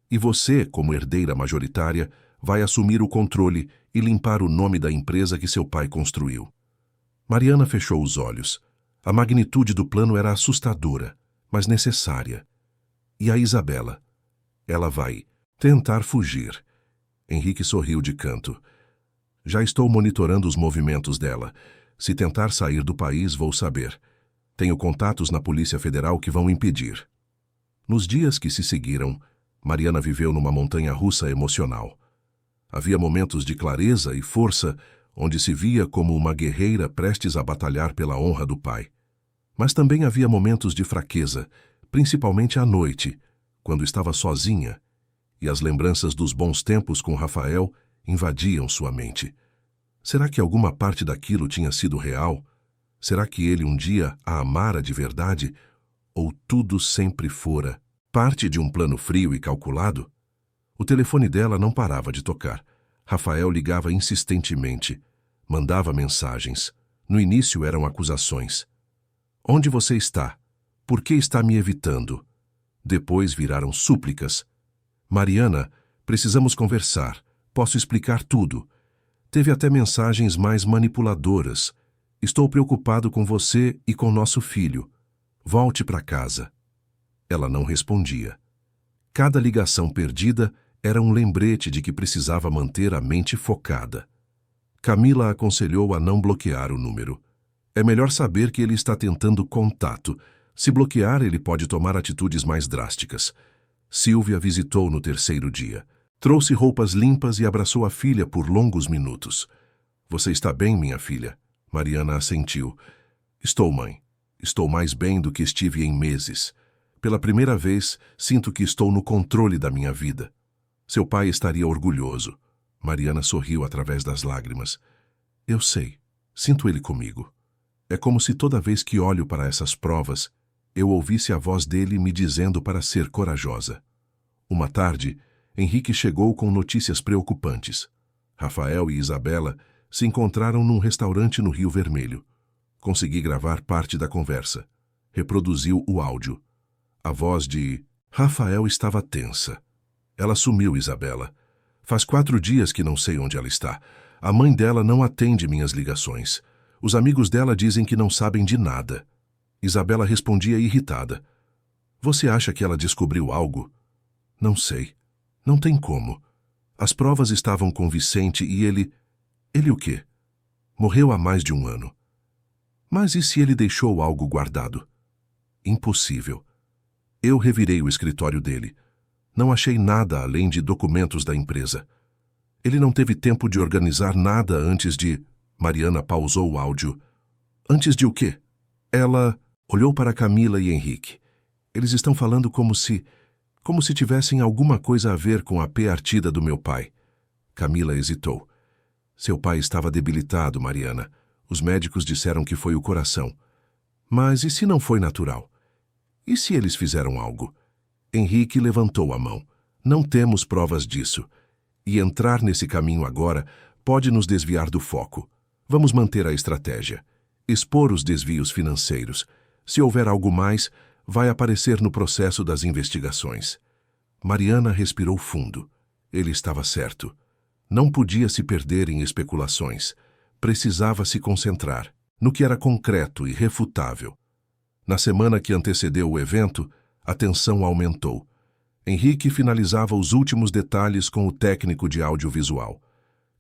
E você, como herdeira majoritária, vai assumir o controle e limpar o nome da empresa que seu pai construiu. Mariana fechou os olhos. A magnitude do plano era assustadora, mas necessária. E a Isabela? Ela vai tentar fugir. Henrique sorriu de canto. Já estou monitorando os movimentos dela. Se tentar sair do país, vou saber. Tenho contatos na Polícia Federal que vão impedir. Nos dias que se seguiram, Mariana viveu numa montanha-russa emocional. Havia momentos de clareza e força, onde se via como uma guerreira prestes a batalhar pela honra do pai. Mas também havia momentos de fraqueza, principalmente à noite, quando estava sozinha, e as lembranças dos bons tempos com Rafael invadiam sua mente. Será que alguma parte daquilo tinha sido real? Será que ele um dia a amara de verdade? Ou tudo sempre fora parte de um plano frio e calculado? O telefone dela não parava de tocar. Rafael ligava insistentemente. Mandava mensagens. No início eram acusações. Onde você está? Por que está me evitando? Depois viraram súplicas. Mariana, precisamos conversar. Posso explicar tudo. Teve até mensagens mais manipuladoras. Estou preocupado com você e com nosso filho. Volte para casa. Ela não respondia. Cada ligação perdida era um lembrete de que precisava manter a mente focada. Camila aconselhou a não bloquear o número. É melhor saber que ele está tentando contato. Se bloquear, ele pode tomar atitudes mais drásticas. Silvia visitou no 3º dia. Trouxe roupas limpas e abraçou a filha por longos minutos. Você está bem, minha filha? Mariana assentiu. Estou, mãe. Estou mais bem do que estive em meses. Pela primeira vez, sinto que estou no controle da minha vida. Seu pai estaria orgulhoso. Mariana sorriu através das lágrimas. Eu sei. Sinto ele comigo. É como se toda vez que olho para essas provas, eu ouvisse a voz dele me dizendo para ser corajosa. Uma tarde, Henrique chegou com notícias preocupantes. Rafael e Isabela se encontraram num restaurante no Rio Vermelho. Consegui gravar parte da conversa. Reproduziu o áudio. A voz de Rafael estava tensa. Ela sumiu, Isabela. Faz 4 dias que não sei onde ela está. A mãe dela não atende minhas ligações. Os amigos dela dizem que não sabem de nada. Isabela respondia irritada. Você acha que ela descobriu algo? Não sei. Não tem como. As provas estavam com Vicente e ele... Ele o quê? Morreu há mais de 1 ano. Mas e se ele deixou algo guardado? Impossível. Eu revirei o escritório dele. Não achei nada além de documentos da empresa. Ele não teve tempo de organizar nada antes de... Mariana pausou o áudio. Antes de o quê? Ela olhou para Camila e Henrique. Eles estão falando como se tivessem alguma coisa a ver com a partida do meu pai. Camila hesitou. Seu pai estava debilitado, Mariana. Os médicos disseram que foi o coração. Mas e se não foi natural? E se eles fizeram algo? Henrique levantou a mão. Não temos provas disso. E entrar nesse caminho agora pode nos desviar do foco. Vamos manter a estratégia. Expor os desvios financeiros. Se houver algo mais, vai aparecer no processo das investigações. Mariana respirou fundo. Ele estava certo. Não podia se perder em especulações. Precisava se concentrar no que era concreto e refutável. Na semana que antecedeu o evento, a tensão aumentou. Henrique finalizava os últimos detalhes com o técnico de audiovisual.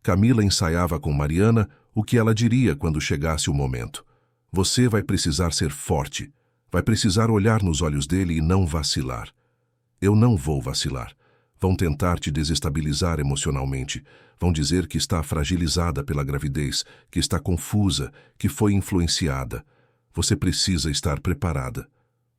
Camila ensaiava com Mariana o que ela diria quando chegasse o momento. Você vai precisar ser forte. Vai precisar olhar nos olhos dele e não vacilar. Eu não vou vacilar. Vão tentar te desestabilizar emocionalmente. Vão dizer que está fragilizada pela gravidez, que está confusa, que foi influenciada. Você precisa estar preparada.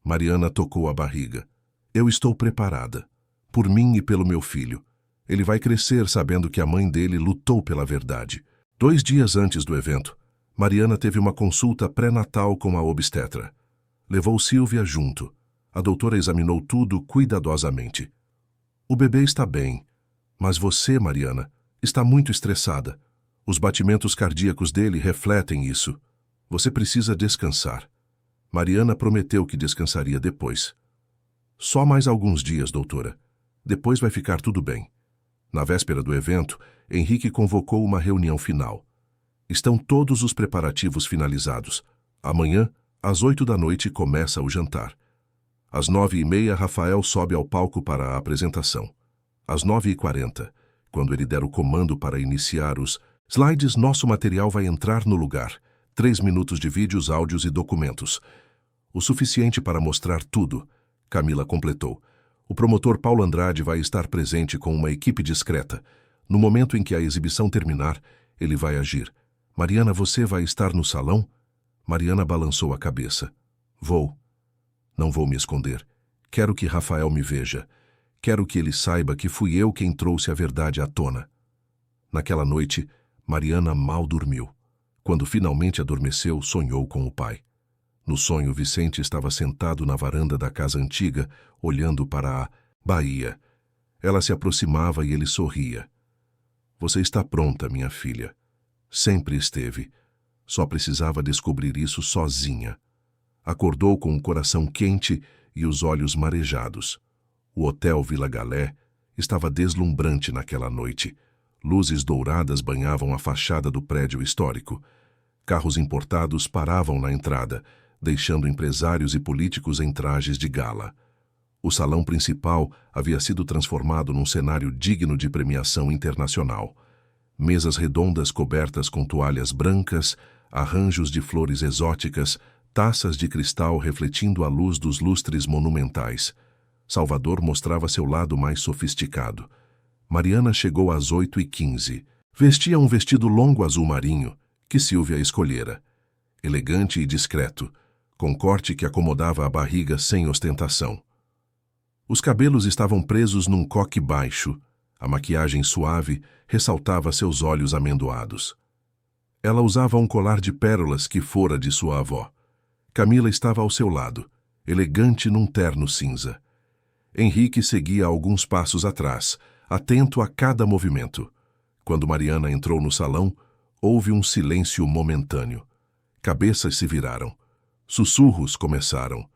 Mariana tocou a barriga. Eu estou preparada. Por mim e pelo meu filho. Ele vai crescer sabendo que a mãe dele lutou pela verdade. 2 dias antes do evento, Mariana teve uma consulta pré-natal com a obstetra. Levou Silvia junto. A doutora examinou tudo cuidadosamente. O bebê está bem, mas você, Mariana, está muito estressada. Os batimentos cardíacos dele refletem isso. Você precisa descansar. Mariana prometeu que descansaria depois. Só mais alguns dias, doutora. Depois vai ficar tudo bem. Na véspera do evento, Henrique convocou uma reunião final. Estão todos os preparativos finalizados. Amanhã, às 8 da noite, começa o jantar. Às 9h30, Rafael sobe ao palco para a apresentação. Às 9h40, quando ele der o comando para iniciar os slides, nosso material vai entrar no lugar. 3 minutos de vídeos, áudios e documentos. O suficiente para mostrar tudo, Camila completou. O promotor Paulo Andrade vai estar presente com uma equipe discreta. No momento em que a exibição terminar, ele vai agir. Mariana, você vai estar no salão? Mariana balançou a cabeça. Vou. Não vou me esconder. Quero que Rafael me veja. Quero que ele saiba que fui eu quem trouxe a verdade à tona. Naquela noite, Mariana mal dormiu. Quando finalmente adormeceu, sonhou com o pai. No sonho, Vicente estava sentado na varanda da casa antiga, olhando para a Bahia. Ela se aproximava e ele sorria. Você está pronta, minha filha. Sempre esteve. Só precisava descobrir isso sozinha. Acordou com o coração quente e os olhos marejados. O Hotel Vila Galé estava deslumbrante naquela noite. Luzes douradas banhavam a fachada do prédio histórico. Carros importados paravam na entrada, deixando empresários e políticos em trajes de gala. O salão principal havia sido transformado num cenário digno de premiação internacional. Mesas redondas cobertas com toalhas brancas, arranjos de flores exóticas, taças de cristal refletindo a luz dos lustres monumentais. Salvador mostrava seu lado mais sofisticado. Mariana chegou às 8h15. Vestia um vestido longo azul marinho, que Silvia escolhera. Elegante e discreto, com corte que acomodava a barriga sem ostentação. Os cabelos estavam presos num coque baixo. A maquiagem suave ressaltava seus olhos amendoados. Ela usava um colar de pérolas que fora de sua avó. Camila estava ao seu lado, elegante num terno cinza. Henrique seguia alguns passos atrás, atento a cada movimento. Quando Mariana entrou no salão, houve um silêncio momentâneo. Cabeças se viraram. Sussurros começaram.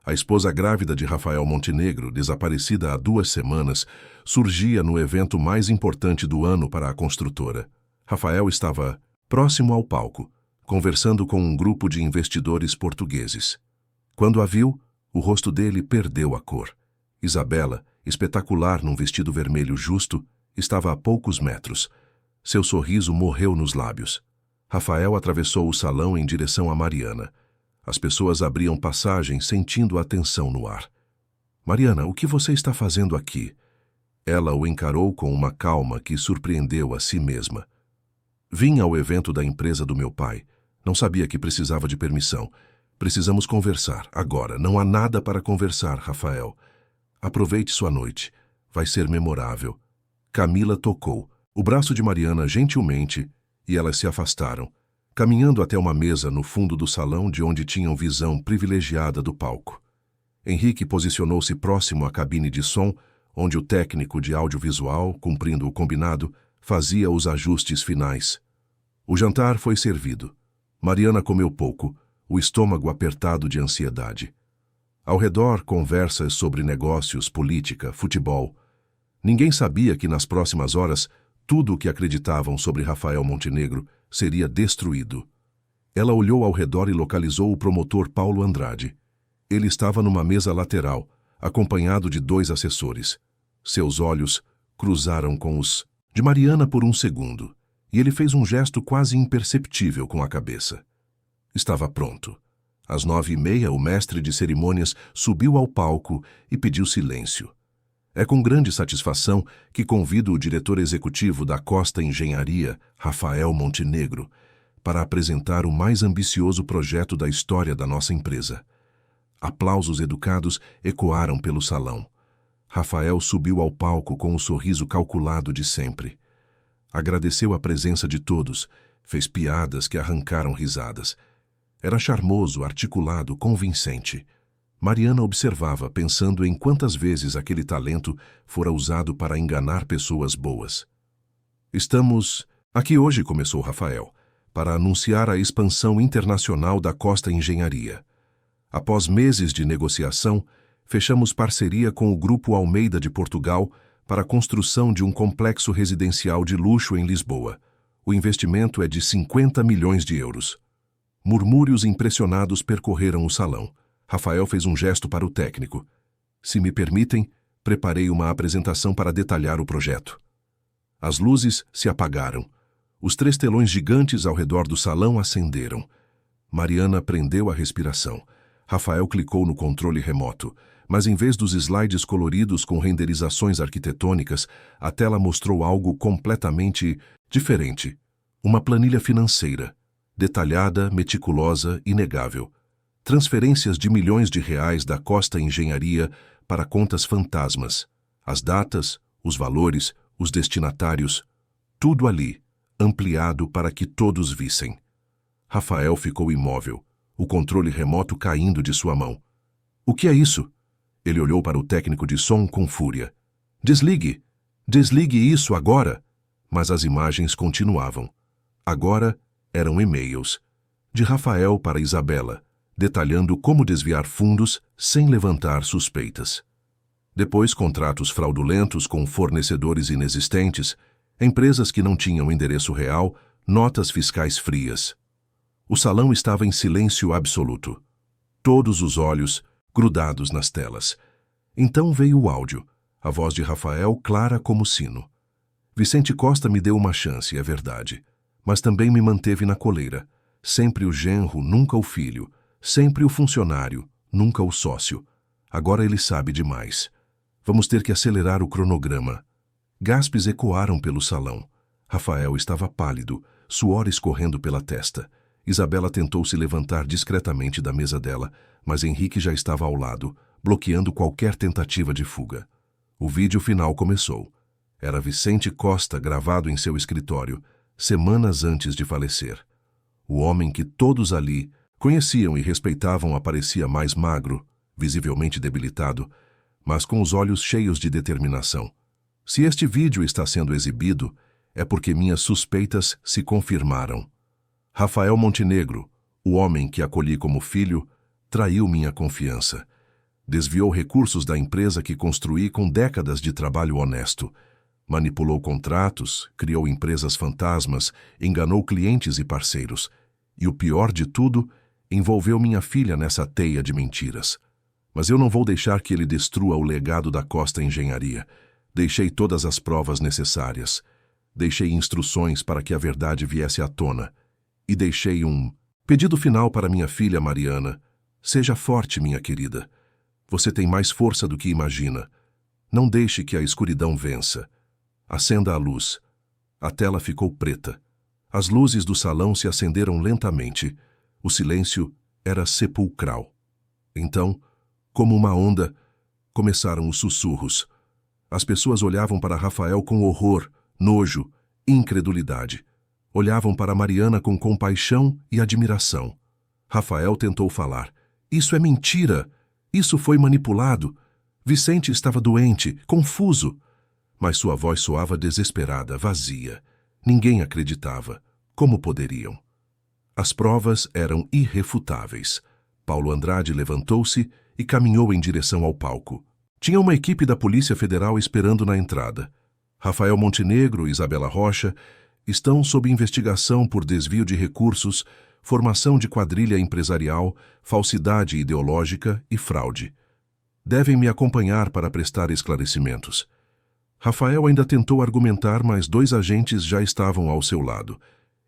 A esposa grávida de Rafael Montenegro, desaparecida há 2 semanas, surgia no evento mais importante do ano para a construtora. Rafael estava próximo ao palco, conversando com um grupo de investidores portugueses. Quando a viu, o rosto dele perdeu a cor. Isabela, espetacular num vestido vermelho justo, estava a poucos metros. Seu sorriso morreu nos lábios. Rafael atravessou o salão em direção a Mariana. As pessoas abriam passagem, sentindo a tensão no ar. Mariana, o que você está fazendo aqui? Ela o encarou com uma calma que surpreendeu a si mesma. Vim ao evento da empresa do meu pai. Não sabia que precisava de permissão. Precisamos conversar, agora. Não há nada para conversar, Rafael. Aproveite sua noite. Vai ser memorável. Camila tocou o braço de Mariana gentilmente e elas se afastaram, caminhando até uma mesa no fundo do salão de onde tinham visão privilegiada do palco. Henrique posicionou-se próximo à cabine de som, onde o técnico de audiovisual, cumprindo o combinado, fazia os ajustes finais. O jantar foi servido. Mariana comeu pouco, o estômago apertado de ansiedade. Ao redor, conversas sobre negócios, política, futebol. Ninguém sabia que nas próximas horas, tudo o que acreditavam sobre Rafael Montenegro seria destruído. Ela olhou ao redor e localizou o promotor Paulo Andrade. Ele estava numa mesa lateral, acompanhado de 2 assessores. Seus olhos cruzaram com os de Mariana por um segundo, e ele fez um gesto quase imperceptível com a cabeça. Estava pronto. Às 9h30, o mestre de cerimônias subiu ao palco e pediu silêncio. É com grande satisfação que convido o diretor executivo da Costa Engenharia, Rafael Montenegro, para apresentar o mais ambicioso projeto da história da nossa empresa. Aplausos educados ecoaram pelo salão. Rafael subiu ao palco com o sorriso calculado de sempre. Agradeceu a presença de todos, fez piadas que arrancaram risadas. Era charmoso, articulado, convincente. Mariana observava, pensando em quantas vezes aquele talento fora usado para enganar pessoas boas. Estamos aqui hoje, começou Rafael, para anunciar a expansão internacional da Costa Engenharia. Após meses de negociação, fechamos parceria com o Grupo Almeida de Portugal para a construção de um complexo residencial de luxo em Lisboa. O investimento é de 50 milhões de euros. Murmúrios impressionados percorreram o salão. Rafael fez um gesto para o técnico. Se me permitem, preparei uma apresentação para detalhar o projeto. As luzes se apagaram. Os 3 telões gigantes ao redor do salão acenderam. Mariana prendeu a respiração. Rafael clicou no controle remoto, mas em vez dos slides coloridos com renderizações arquitetônicas, a tela mostrou algo completamente diferente. Uma planilha financeira, detalhada, meticulosa, inegável. Transferências de milhões de reais da Costa Engenharia para contas fantasmas. As datas, os valores, os destinatários, tudo ali, ampliado para que todos vissem. Rafael ficou imóvel, o controle remoto caindo de sua mão. O que é isso? Ele olhou para o técnico de som com fúria. Desligue! Desligue isso agora! Mas as imagens continuavam. Agora eram e-mails. De Rafael para Isabela, detalhando como desviar fundos sem levantar suspeitas. Depois, contratos fraudulentos com fornecedores inexistentes, empresas que não tinham endereço real, notas fiscais frias. O salão estava em silêncio absoluto. Todos os olhos grudados nas telas. Então veio o áudio, a voz de Rafael clara como sino. Vicente Costa me deu uma chance, é verdade, mas também me manteve na coleira. Sempre o genro, nunca o filho. Sempre o funcionário, nunca o sócio. Agora ele sabe demais. Vamos ter que acelerar o cronograma. Gaspes ecoaram pelo salão. Rafael estava pálido, suor escorrendo pela testa. Isabela tentou se levantar discretamente da mesa dela, mas Henrique já estava ao lado, bloqueando qualquer tentativa de fuga. O vídeo final começou. Era Vicente Costa gravado em seu escritório, semanas antes de falecer. O homem que todos ali conheciam e respeitavam aparecia mais magro, visivelmente debilitado, mas com os olhos cheios de determinação. Se este vídeo está sendo exibido, é porque minhas suspeitas se confirmaram. Rafael Montenegro, o homem que acolhi como filho, traiu minha confiança. Desviou recursos da empresa que construí com décadas de trabalho honesto. Manipulou contratos, criou empresas fantasmas, enganou clientes e parceiros. E o pior de tudo, envolveu minha filha nessa teia de mentiras. Mas eu não vou deixar que ele destrua o legado da Costa Engenharia. Deixei todas as provas necessárias. Deixei instruções para que a verdade viesse à tona. E deixei um pedido final para minha filha Mariana. Seja forte, minha querida. Você tem mais força do que imagina. Não deixe que a escuridão vença. Acenda a luz. A tela ficou preta. As luzes do salão se acenderam lentamente. O silêncio era sepulcral. Então, como uma onda, começaram os sussurros. As pessoas olhavam para Rafael com horror, nojo, incredulidade. Olhavam para Mariana com compaixão e admiração. Rafael tentou falar. Isso é mentira! Isso foi manipulado! Vicente estava doente, confuso. Mas sua voz soava desesperada, vazia. Ninguém acreditava. Como poderiam? As provas eram irrefutáveis. Paulo Andrade levantou-se e caminhou em direção ao palco. Tinha uma equipe da Polícia Federal esperando na entrada. Rafael Montenegro e Isabela Rocha estão sob investigação por desvio de recursos, formação de quadrilha empresarial, falsidade ideológica e fraude. Devem me acompanhar para prestar esclarecimentos. Rafael ainda tentou argumentar, mas 2 agentes já estavam ao seu lado.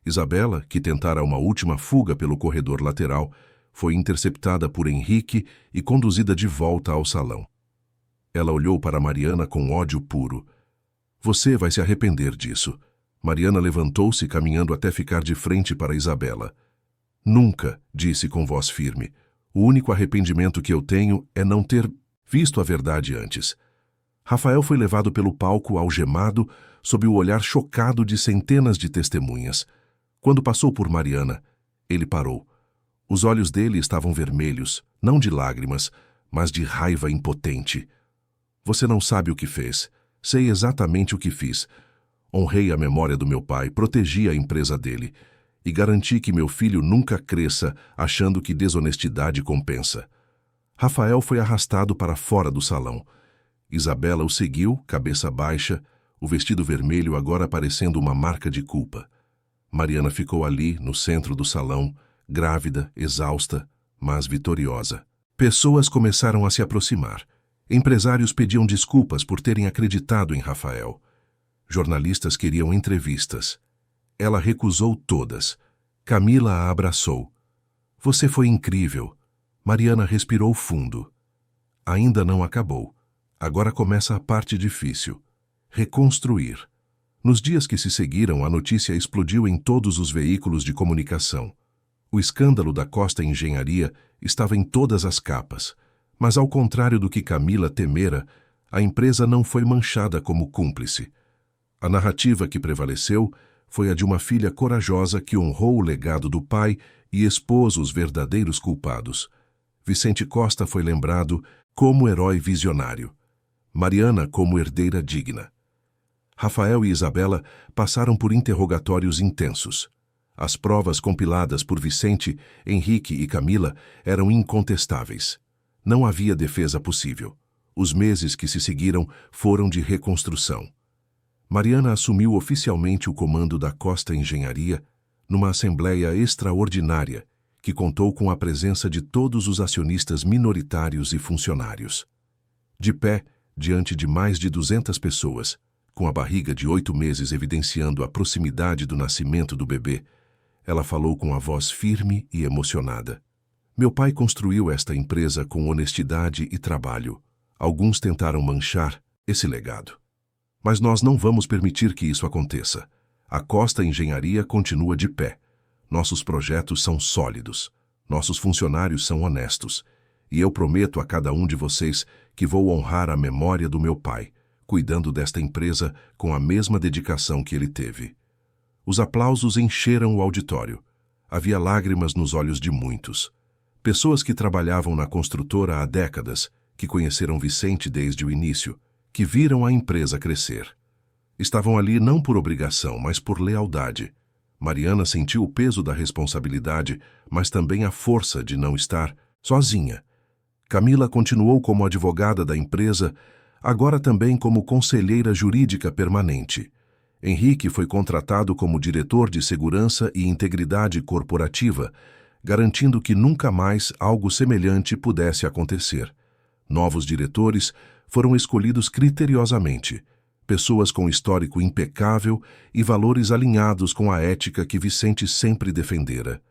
Isabela, que tentara uma última fuga pelo corredor lateral, foi interceptada por Henrique e conduzida de volta ao salão. Ela olhou para Mariana com ódio puro. Você vai se arrepender disso. Mariana levantou-se, caminhando até ficar de frente para Isabela. Nunca, disse com voz firme. O único arrependimento que eu tenho é não ter visto a verdade antes. Rafael foi levado pelo palco algemado, sob o olhar chocado de centenas de testemunhas. Quando passou por Mariana, ele parou. Os olhos dele estavam vermelhos, não de lágrimas, mas de raiva impotente. Você não sabe o que fez. Sei exatamente o que fiz. Honrei a memória do meu pai, protegi a empresa dele e garanti que meu filho nunca cresça achando que desonestidade compensa. Rafael foi arrastado para fora do salão. Isabela o seguiu, cabeça baixa, o vestido vermelho agora parecendo uma marca de culpa. Mariana ficou ali, no centro do salão, grávida, exausta, mas vitoriosa. Pessoas começaram a se aproximar. Empresários pediam desculpas por terem acreditado em Rafael. Jornalistas queriam entrevistas. Ela recusou todas. Camila a abraçou. Você foi incrível. Mariana respirou fundo. Ainda não acabou. Agora começa a parte difícil. Reconstruir. Nos dias que se seguiram, a notícia explodiu em todos os veículos de comunicação. O escândalo da Costa Engenharia estava em todas as capas. Mas, ao contrário do que Camila temera, a empresa não foi manchada como cúmplice. A narrativa que prevaleceu foi a de uma filha corajosa que honrou o legado do pai e expôs os verdadeiros culpados. Vicente Costa foi lembrado como herói visionário. Mariana como herdeira digna. Rafael e Isabela passaram por interrogatórios intensos. As provas compiladas por Vicente, Henrique e Camila eram incontestáveis. Não havia defesa possível. Os meses que se seguiram foram de reconstrução. Mariana assumiu oficialmente o comando da Costa Engenharia numa assembleia extraordinária que contou com a presença de todos os acionistas minoritários e funcionários. De pé, diante de mais de 200 pessoas, com a barriga de 8 meses evidenciando a proximidade do nascimento do bebê, ela falou com a voz firme e emocionada. Meu pai construiu esta empresa com honestidade e trabalho. Alguns tentaram manchar esse legado. Mas nós não vamos permitir que isso aconteça. A Costa Engenharia continua de pé. Nossos projetos são sólidos. Nossos funcionários são honestos. E eu prometo a cada um de vocês que vou honrar a memória do meu pai, cuidando desta empresa com a mesma dedicação que ele teve. Os aplausos encheram o auditório. Havia lágrimas nos olhos de muitos. Pessoas que trabalhavam na construtora há décadas, que conheceram Vicente desde o início, que viram a empresa crescer. Estavam ali não por obrigação, mas por lealdade. Mariana sentiu o peso da responsabilidade, mas também a força de não estar sozinha. Camila continuou como advogada da empresa, agora também como conselheira jurídica permanente. Henrique foi contratado como diretor de segurança e integridade corporativa, garantindo que nunca mais algo semelhante pudesse acontecer. Novos diretores foram escolhidos criteriosamente, pessoas com histórico impecável e valores alinhados com a ética que Vicente sempre defendera.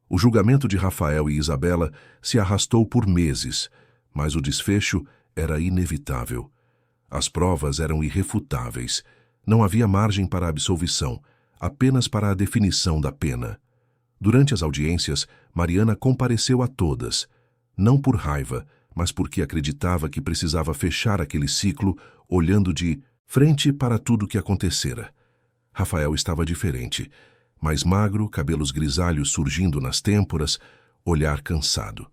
O julgamento de Rafael e Isabela se arrastou por meses, mas o desfecho era inevitável. As provas eram irrefutáveis. Não havia margem para a absolvição, apenas para a definição da pena. Durante as audiências, Mariana compareceu a todas, não por raiva, mas porque acreditava que precisava fechar aquele ciclo, olhando de frente para tudo o que acontecera. Rafael estava diferente, mais magro, cabelos grisalhos surgindo nas têmporas, olhar cansado.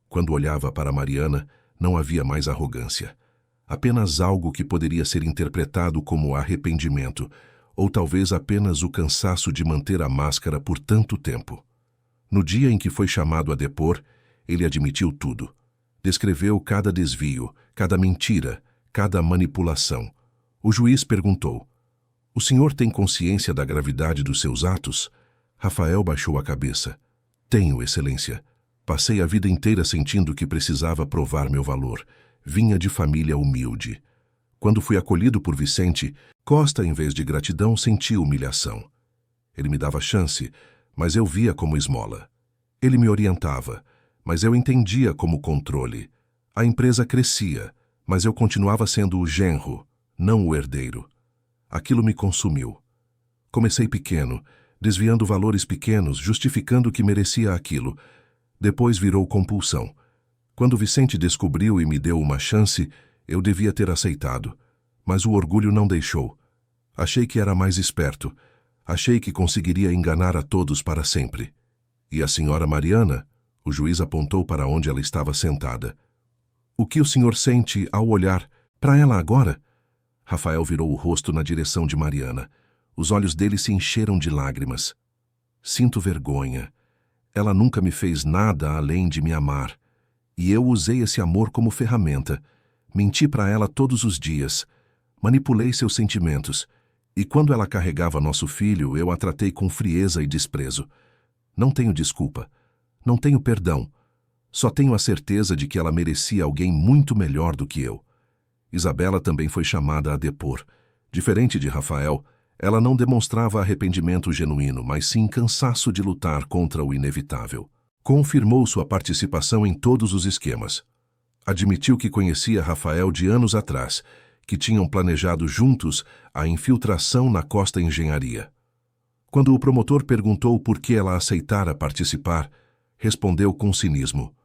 Quando olhava para Mariana, não havia mais arrogância. Apenas algo que poderia ser interpretado como arrependimento, ou talvez apenas o cansaço de manter a máscara por tanto tempo. No dia em que foi chamado a depor, ele admitiu tudo. Descreveu cada desvio, cada mentira, cada manipulação. O juiz perguntou: "O senhor tem consciência da gravidade dos seus atos?" Rafael baixou a cabeça. "Tenho, excelência. Passei a vida inteira sentindo que precisava provar meu valor. Vinha de família humilde. Quando fui acolhido por Vicente, Costa, em vez de gratidão, sentiu humilhação. Ele me dava chance, mas eu via como esmola. Ele me orientava, mas eu entendia como controle. A empresa crescia, mas eu continuava sendo o genro, não o herdeiro. Aquilo me consumiu. Comecei pequeno, desviando valores pequenos, justificando que merecia aquilo. Depois virou compulsão. Quando Vicente descobriu e me deu uma chance, eu devia ter aceitado. Mas o orgulho não deixou. Achei que era mais esperto. Achei que conseguiria enganar a todos para sempre. E a senhora Mariana?" O juiz apontou para onde ela estava sentada. "O que o senhor sente ao olhar para ela agora?" Rafael virou o rosto na direção de Mariana. Os olhos dele se encheram de lágrimas. "Sinto vergonha. Ela nunca me fez nada além de me amar. E eu usei esse amor como ferramenta. Menti para ela todos os dias. Manipulei seus sentimentos. E quando ela carregava nosso filho, eu a tratei com frieza e desprezo. Não tenho desculpa. Não tenho perdão. Só tenho a certeza de que ela merecia alguém muito melhor do que eu." Isabela também foi chamada a depor. Diferente de Rafael, ela não demonstrava arrependimento genuíno, mas sim cansaço de lutar contra o inevitável. Confirmou sua participação em todos os esquemas. Admitiu que conhecia Rafael de anos atrás, que tinham planejado juntos a infiltração na Costa Engenharia. Quando o promotor perguntou por que ela aceitara participar, respondeu com cinismo: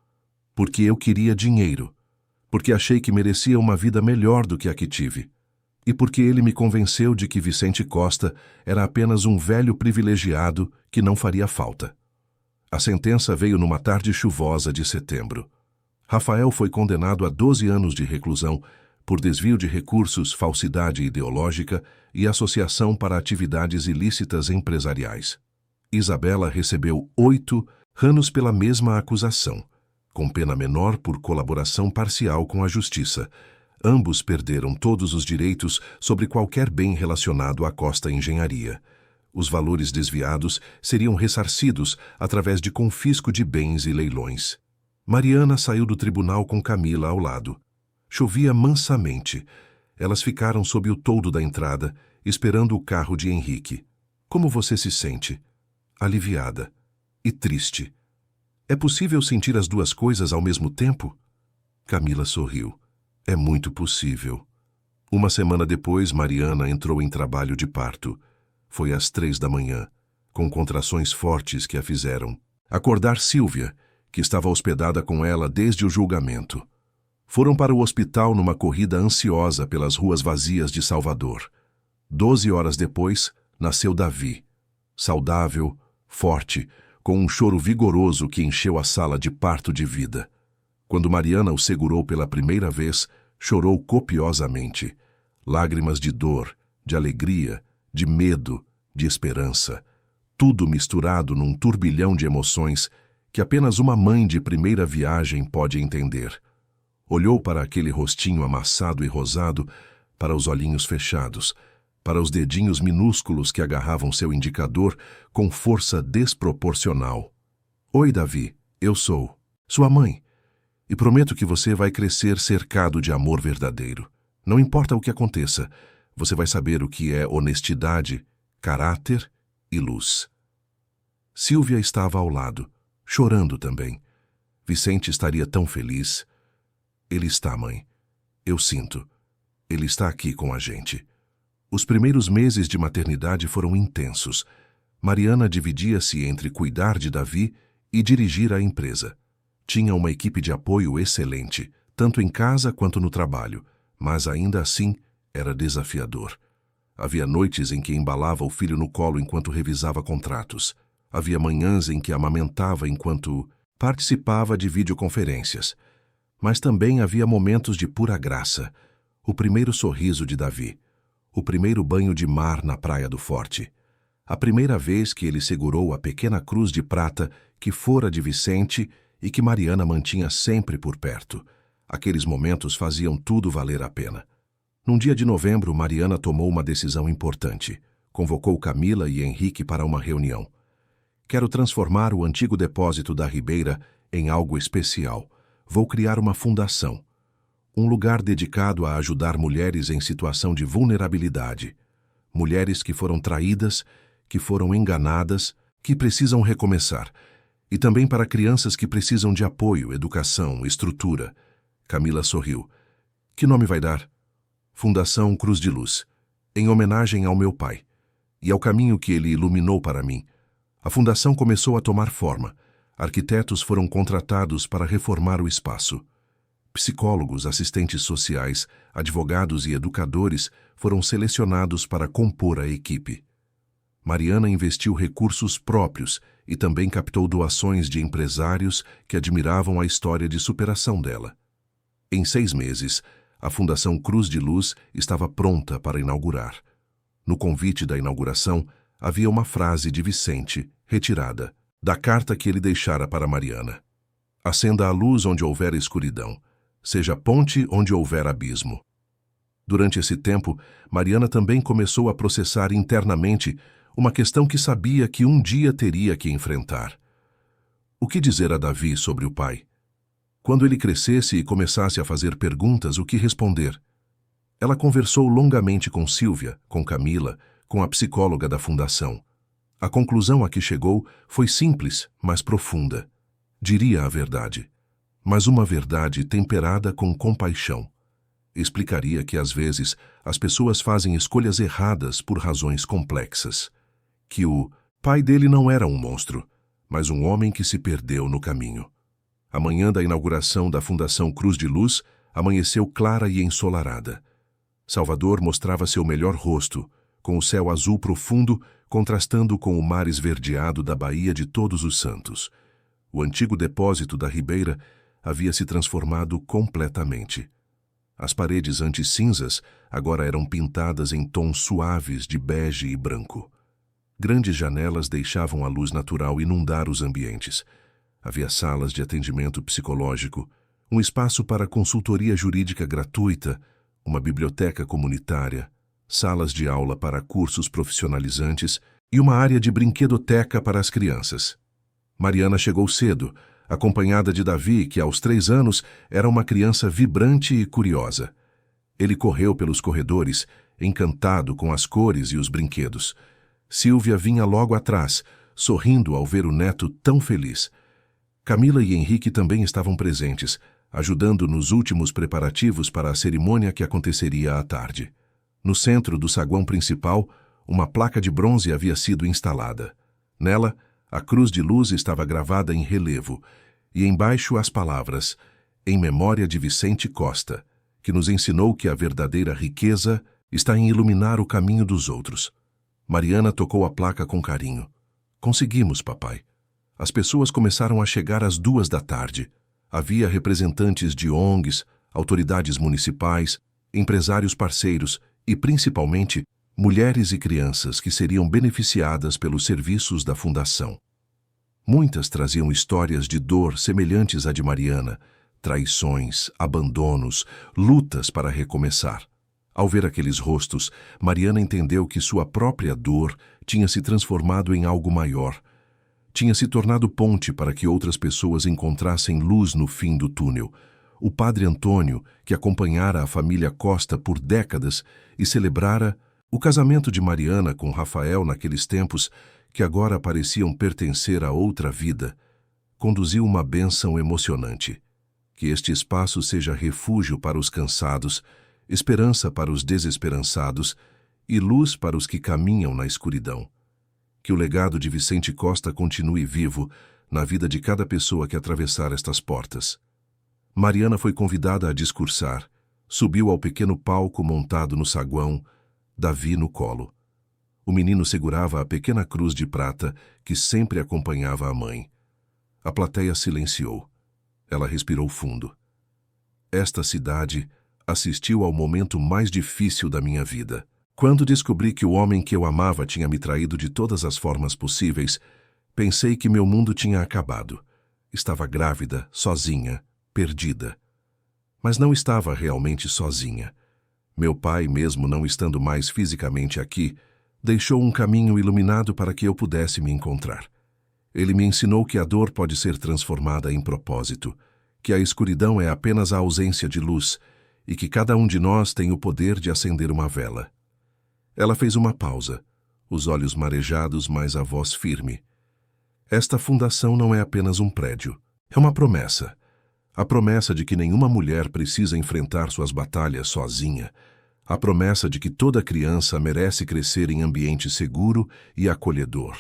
"Porque eu queria dinheiro. Porque achei que merecia uma vida melhor do que a que tive. E porque ele me convenceu de que Vicente Costa era apenas um velho privilegiado que não faria falta." A sentença veio numa tarde chuvosa de setembro. Rafael foi condenado a 12 anos de reclusão por desvio de recursos, falsidade ideológica e associação para atividades ilícitas empresariais. Isabela recebeu 8 anos pela mesma acusação, com pena menor por colaboração parcial com a justiça. Ambos perderam todos os direitos sobre qualquer bem relacionado à Costa Engenharia. Os valores desviados seriam ressarcidos através de confisco de bens e leilões. Mariana saiu do tribunal com Camila ao lado. Chovia mansamente. Elas ficaram sob o toldo da entrada, esperando o carro de Henrique. "Como você se sente?" "Aliviada. E triste." "É possível sentir as duas coisas ao mesmo tempo?" Camila sorriu. "É muito possível." Uma semana depois, Mariana entrou em trabalho de parto. Foi às 3 da manhã, com contrações fortes que a fizeram acordar Sílvia, que estava hospedada com ela desde o julgamento. Foram para o hospital numa corrida ansiosa pelas ruas vazias de Salvador. 12 horas depois, nasceu Davi, saudável, forte, com um choro vigoroso que encheu a sala de parto de vida. Quando Mariana o segurou pela primeira vez, chorou copiosamente. Lágrimas de dor, de alegria, de medo, de esperança. Tudo misturado num turbilhão de emoções que apenas uma mãe de primeira viagem pode entender. Olhou para aquele rostinho amassado e rosado, para os olhinhos fechados, para os dedinhos minúsculos que agarravam seu indicador com força desproporcional. "Oi, Davi, eu sou sua mãe, e prometo que você vai crescer cercado de amor verdadeiro. Não importa o que aconteça, você vai saber o que é honestidade, caráter e luz." Sílvia estava ao lado, chorando também. Vicente estaria tão feliz. "Ele está, mãe. Eu sinto. Ele está aqui com a gente." Os primeiros meses de maternidade foram intensos. Mariana dividia-se entre cuidar de Davi e dirigir a empresa. Tinha uma equipe de apoio excelente, tanto em casa quanto no trabalho, mas ainda assim era desafiador. Havia noites em que embalava o filho no colo enquanto revisava contratos. Havia manhãs em que amamentava enquanto participava de videoconferências. Mas também havia momentos de pura graça. O primeiro sorriso de Davi. O primeiro banho de mar na Praia do Forte. A primeira vez que ele segurou a pequena cruz de prata que fora de Vicente e que Mariana mantinha sempre por perto. Aqueles momentos faziam tudo valer a pena. Num dia de novembro, Mariana tomou uma decisão importante. Convocou Camila e Henrique para uma reunião. Quero transformar o antigo depósito da Ribeira em algo especial. Vou criar uma fundação. Um lugar dedicado a ajudar mulheres em situação de vulnerabilidade. Mulheres que foram traídas, que foram enganadas, que precisam recomeçar. E também para crianças que precisam de apoio, educação, estrutura. Camila sorriu. Que nome vai dar? Fundação Cruz de Luz, em homenagem ao meu pai, e ao caminho que ele iluminou para mim. A fundação começou a tomar forma. Arquitetos foram contratados para reformar o espaço. Psicólogos, assistentes sociais, advogados e educadores foram selecionados para compor a equipe. Mariana investiu recursos próprios e também captou doações de empresários que admiravam a história de superação dela. Em 6 meses, a Fundação Cruz de Luz estava pronta para inaugurar. No convite da inauguração, havia uma frase de Vicente, retirada, da carta que ele deixara para Mariana. Acenda a luz onde houver escuridão, seja ponte onde houver abismo. Durante esse tempo, Mariana também começou a processar internamente uma questão que sabia que um dia teria que enfrentar. O que dizer a Davi sobre o pai? Quando ele crescesse e começasse a fazer perguntas, o que responder? Ela conversou longamente com Sílvia, com Camila, com a psicóloga da fundação. A conclusão a que chegou foi simples, mas profunda. Diria a verdade, mas uma verdade temperada com compaixão. Explicaria que, às vezes, as pessoas fazem escolhas erradas por razões complexas. Que o pai dele não era um monstro, mas um homem que se perdeu no caminho. A manhã da inauguração da Fundação Cruz de Luz amanheceu clara e ensolarada. Salvador mostrava seu melhor rosto, com o céu azul profundo contrastando com o mar esverdeado da Baía de Todos os Santos. O antigo depósito da Ribeira havia se transformado completamente. As paredes anti-cinzas agora eram pintadas em tons suaves de bege e branco. Grandes janelas deixavam a luz natural inundar os ambientes. Havia salas de atendimento psicológico, um espaço para consultoria jurídica gratuita, uma biblioteca comunitária, salas de aula para cursos profissionalizantes e uma área de brinquedoteca para as crianças. Mariana chegou cedo, acompanhada de Davi, que aos 3 anos era uma criança vibrante e curiosa. Ele correu pelos corredores, encantado com as cores e os brinquedos. Sílvia vinha logo atrás, sorrindo ao ver o neto tão feliz. Camila e Henrique também estavam presentes, ajudando nos últimos preparativos para a cerimônia que aconteceria à tarde. No centro do saguão principal, uma placa de bronze havia sido instalada. Nela, a cruz de luz estava gravada em relevo, e embaixo as palavras, em memória de Vicente Costa, que nos ensinou que a verdadeira riqueza está em iluminar o caminho dos outros. Mariana tocou a placa com carinho. Conseguimos, papai. As pessoas começaram a chegar às 2 da tarde. Havia representantes de ONGs, autoridades municipais, empresários parceiros e, principalmente, mulheres e crianças que seriam beneficiadas pelos serviços da Fundação. Muitas traziam histórias de dor semelhantes à de Mariana, traições, abandonos, lutas para recomeçar. Ao ver aqueles rostos, Mariana entendeu que sua própria dor tinha se transformado em algo maior. Tinha se tornado ponte para que outras pessoas encontrassem luz no fim do túnel. O padre Antônio, que acompanhara a família Costa por décadas e celebrara o casamento de Mariana com Rafael naqueles tempos, que agora pareciam pertencer a outra vida, conduziu uma bênção emocionante. Que este espaço seja refúgio para os cansados, esperança para os desesperançados e luz para os que caminham na escuridão. Que o legado de Vicente Costa continue vivo na vida de cada pessoa que atravessar estas portas. Mariana foi convidada a discursar. Subiu ao pequeno palco montado no saguão, Davi no colo. O menino segurava a pequena cruz de prata que sempre acompanhava a mãe. A plateia silenciou. Ela respirou fundo. Esta cidade assistiu ao momento mais difícil da minha vida. Quando descobri que o homem que eu amava tinha me traído de todas as formas possíveis, pensei que meu mundo tinha acabado. Estava grávida, sozinha, perdida. Mas não estava realmente sozinha. Meu pai, mesmo não estando mais fisicamente aqui, deixou um caminho iluminado para que eu pudesse me encontrar. Ele me ensinou que a dor pode ser transformada em propósito, que a escuridão é apenas a ausência de luz e que cada um de nós tem o poder de acender uma vela. Ela fez uma pausa, os olhos marejados, mas a voz firme. Esta fundação não é apenas um prédio, é uma promessa. A promessa de que nenhuma mulher precisa enfrentar suas batalhas sozinha. A promessa de que toda criança merece crescer em ambiente seguro e acolhedor.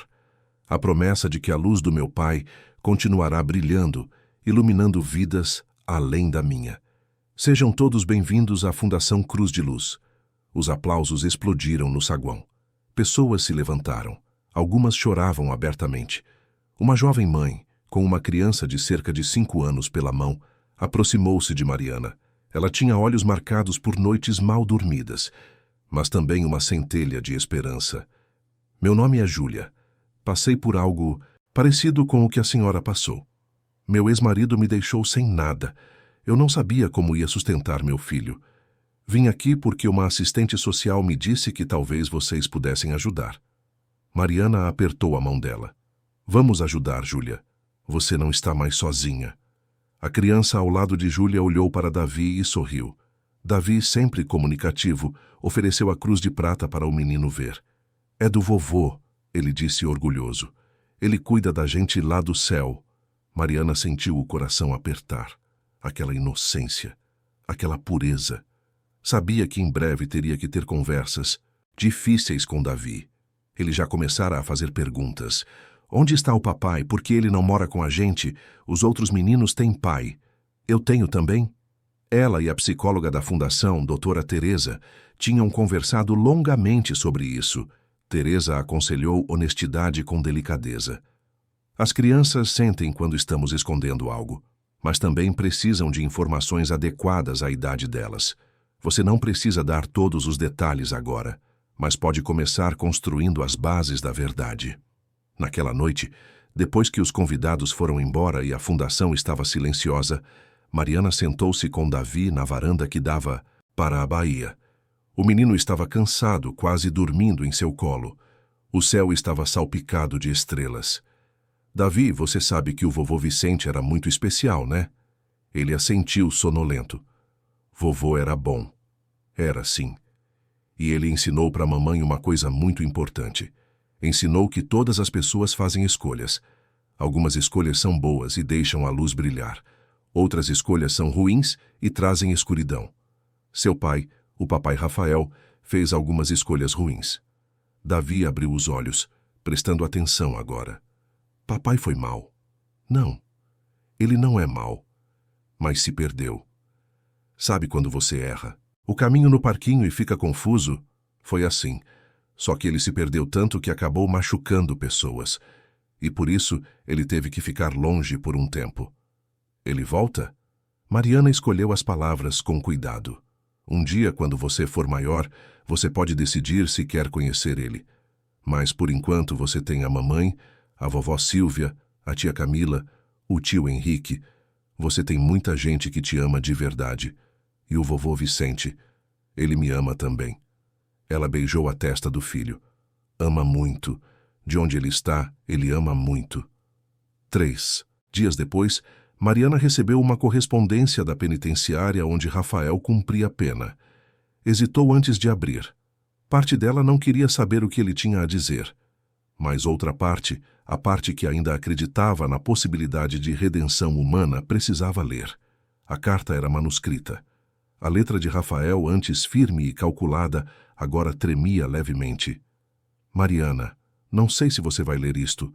A promessa de que a luz do meu pai continuará brilhando, iluminando vidas além da minha. Sejam todos bem-vindos à Fundação Cruz de Luz. Os aplausos explodiram no saguão. Pessoas se levantaram. Algumas choravam abertamente. Uma jovem mãe, com uma criança de cerca de 5 anos pela mão, aproximou-se de Mariana. Ela tinha olhos marcados por noites mal dormidas, mas também uma centelha de esperança. Meu nome é Júlia. Passei por algo parecido com o que a senhora passou. Meu ex-marido me deixou sem nada. Eu não sabia como ia sustentar meu filho. Vim aqui porque uma assistente social me disse que talvez vocês pudessem ajudar. Mariana apertou a mão dela. Vamos ajudar, Júlia. Você não está mais sozinha. A criança ao lado de Júlia olhou para Davi e sorriu. Davi, sempre comunicativo, ofereceu a cruz de prata para o menino ver. É do vovô, ele disse orgulhoso. Ele cuida da gente lá do céu. Mariana sentiu o coração apertar. Aquela inocência, aquela pureza. Sabia que em breve teria que ter conversas difíceis com Davi. Ele já começara a fazer perguntas. Onde está o papai? Por que ele não mora com a gente? Os outros meninos têm pai. Eu tenho também? Ela e a psicóloga da fundação, doutora Teresa, tinham conversado longamente sobre isso. Teresa aconselhou honestidade com delicadeza. As crianças sentem quando estamos escondendo algo, mas também precisam de informações adequadas à idade delas. Você não precisa dar todos os detalhes agora, mas pode começar construindo as bases da verdade. Naquela noite, depois que os convidados foram embora e a fundação estava silenciosa, Mariana sentou-se com Davi na varanda que dava para a baía. O menino estava cansado, quase dormindo em seu colo. O céu estava salpicado de estrelas. Davi, você sabe que o vovô Vicente era muito especial, né? Ele assentiu sonolento. Vovô era bom. Era, sim. E ele ensinou para a mamãe uma coisa muito importante. Ensinou que todas as pessoas fazem escolhas. Algumas escolhas são boas e deixam a luz brilhar. Outras escolhas são ruins e trazem escuridão. Seu pai, o papai Rafael, fez algumas escolhas ruins. Davi abriu os olhos, prestando atenção agora. Papai foi mau. Não, ele não é mau, mas se perdeu. Sabe quando você erra? O caminho no parquinho e fica confuso? Foi assim. Só que ele se perdeu tanto que acabou machucando pessoas. E por isso ele teve que ficar longe por um tempo. Ele volta? Mariana escolheu as palavras com cuidado. Um dia, quando você for maior, você pode decidir se quer conhecer ele. Mas por enquanto você tem a mamãe, a vovó Silvia, a tia Camila, o tio Henrique. Você tem muita gente que te ama de verdade. E o vovô Vicente, ele me ama também. Ela beijou a testa do filho. Ama muito. De onde ele está, ele ama muito. 3 dias depois, Mariana recebeu uma correspondência da penitenciária onde Rafael cumpria a pena. Hesitou antes de abrir. Parte dela não queria saber o que ele tinha a dizer. Mas outra parte, a parte que ainda acreditava na possibilidade de redenção humana, precisava ler. A carta era manuscrita. A letra de Rafael, antes firme e calculada, agora tremia levemente. Mariana, Não sei se você vai ler isto.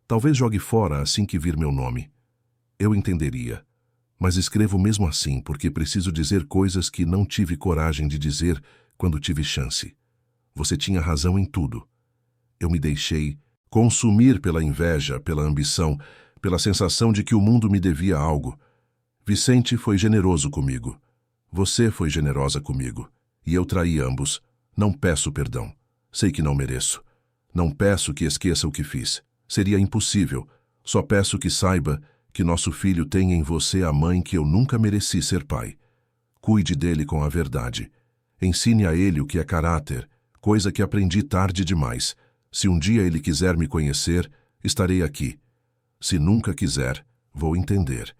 Talvez jogue fora assim que vir meu nome. Eu entenderia. Mas escrevo mesmo assim porque preciso dizer coisas que não tive coragem de dizer quando tive chance. Você tinha razão em tudo. Eu me deixei consumir pela inveja, pela ambição, pela sensação de que o mundo me devia algo. Vicente foi generoso comigo. Você foi generosa comigo. E eu traí ambos. Não peço perdão. Sei que não mereço. Não peço que esqueça o que fiz. Seria impossível. Só peço que saiba que nosso filho tem em você a mãe que eu nunca mereci ser pai. Cuide dele com a verdade. Ensine a ele o que é caráter, coisa que aprendi tarde demais. Se um dia ele quiser me conhecer, estarei aqui. Se nunca quiser, vou entender.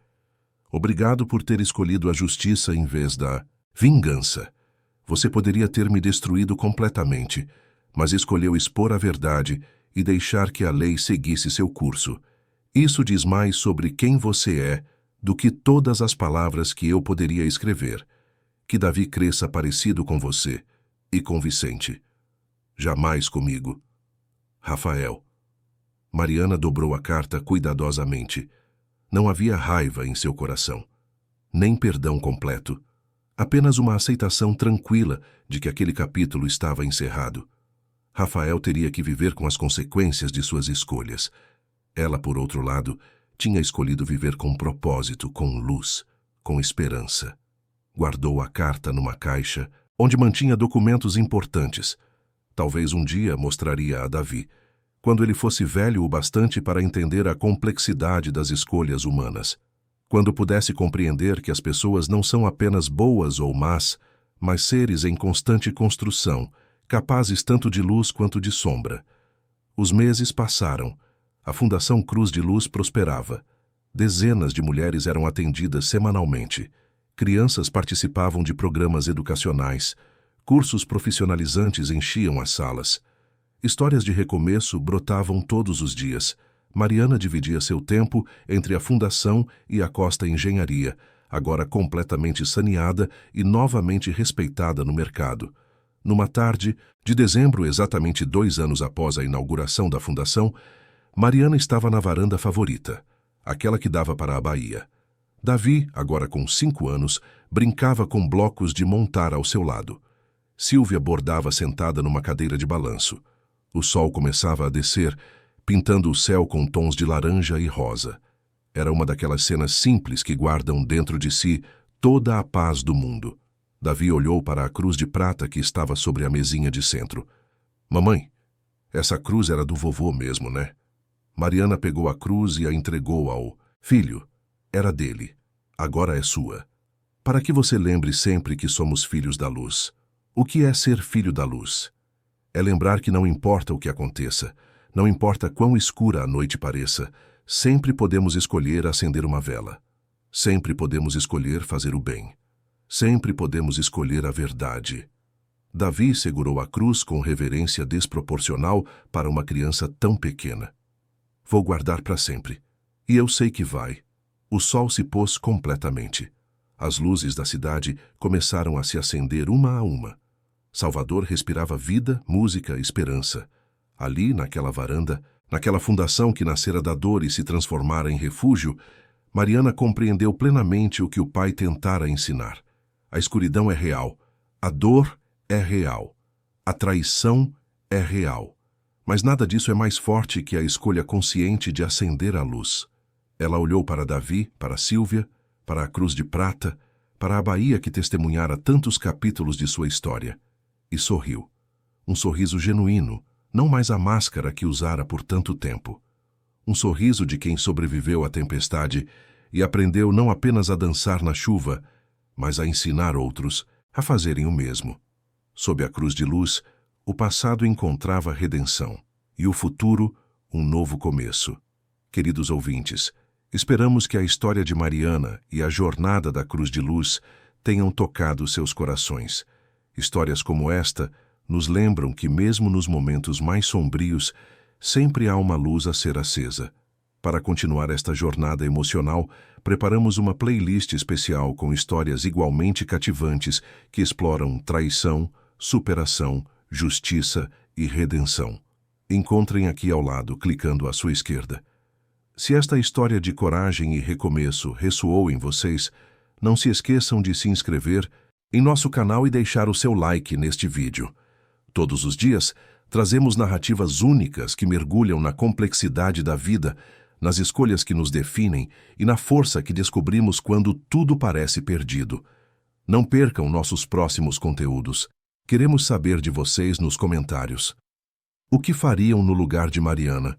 Obrigado por ter escolhido a justiça em vez da vingança. Você poderia ter me destruído completamente, mas escolheu expor a verdade e deixar que a lei seguisse seu curso. Isso diz mais sobre quem você é do que todas as palavras que eu poderia escrever. Que Davi cresça parecido com você e com Vicente. Jamais comigo. Rafael. Mariana dobrou a carta cuidadosamente. Não havia raiva em seu coração, nem perdão completo. Apenas uma aceitação tranquila de que aquele capítulo estava encerrado. Rafael teria que viver com as consequências de suas escolhas. Ela, por outro lado, tinha escolhido viver com propósito, com luz, com esperança. Guardou a carta numa caixa, onde mantinha documentos importantes. Talvez um dia mostraria a Davi, quando ele fosse velho o bastante para entender a complexidade das escolhas humanas. Quando pudesse compreender que as pessoas não são apenas boas ou más, mas seres em constante construção, capazes tanto de luz quanto de sombra. Os meses passaram. A Fundação Cruz de Luz prosperava. Dezenas de mulheres eram atendidas semanalmente. Crianças participavam de programas educacionais. Cursos profissionalizantes enchiam as salas. Histórias de recomeço brotavam todos os dias. Mariana dividia seu tempo entre a Fundação e a Costa Engenharia, agora completamente saneada e novamente respeitada no mercado. Numa tarde, de dezembro, exatamente 2 anos após a inauguração da Fundação, Mariana estava na varanda favorita, aquela que dava para a Bahia. Davi, agora com 5 anos, brincava com blocos de montar ao seu lado. Sílvia bordava sentada numa cadeira de balanço. O sol começava a descer, pintando o céu com tons de laranja e rosa. Era uma daquelas cenas simples que guardam dentro de si toda a paz do mundo. Davi olhou para a cruz de prata que estava sobre a mesinha de centro. Mamãe, essa cruz era do vovô mesmo, né? Mariana pegou a cruz e a entregou ao filho. Era dele. Agora é sua. Para que você lembre sempre que somos filhos da luz. O que é ser filho da luz? É lembrar que não importa o que aconteça, não importa quão escura a noite pareça, sempre podemos escolher acender uma vela. Sempre podemos escolher fazer o bem. Sempre podemos escolher a verdade. Davi segurou a cruz com reverência desproporcional para uma criança tão pequena. Vou guardar para sempre. E eu sei que vai. O sol se pôs completamente. As luzes da cidade começaram a se acender uma a uma. Salvador respirava vida, música, esperança. Ali, naquela varanda, naquela fundação que nascera da dor e se transformara em refúgio, Mariana compreendeu plenamente o que o pai tentara ensinar. A escuridão é real, a dor é real, a traição é real. Mas nada disso é mais forte que a escolha consciente de acender a luz. Ela olhou para Davi, para Sílvia, para a cruz de prata, para a Bahia que testemunhara tantos capítulos de sua história. E sorriu. Um sorriso genuíno, não mais a máscara que usara por tanto tempo. Um sorriso de quem sobreviveu à tempestade e aprendeu não apenas a dançar na chuva, mas a ensinar outros a fazerem o mesmo. Sob a cruz de luz, o passado encontrava redenção e o futuro, um novo começo. Queridos ouvintes, esperamos que a história de Mariana e a jornada da cruz de luz tenham tocado seus corações. Histórias como esta nos lembram que mesmo nos momentos mais sombrios, sempre há uma luz a ser acesa. Para continuar esta jornada emocional, preparamos uma playlist especial com histórias igualmente cativantes que exploram traição, superação, justiça e redenção. encontrem aqui ao lado, clicando à sua esquerda. Se esta história de coragem e recomeço ressoou em vocês, não se esqueçam de se inscrever em nosso canal e deixar o seu like neste vídeo. Todos os dias, trazemos narrativas únicas que mergulham na complexidade da vida, nas escolhas que nos definem e na força que descobrimos quando tudo parece perdido. Não percam nossos próximos conteúdos. Queremos saber de vocês nos comentários. O que fariam no lugar de Mariana?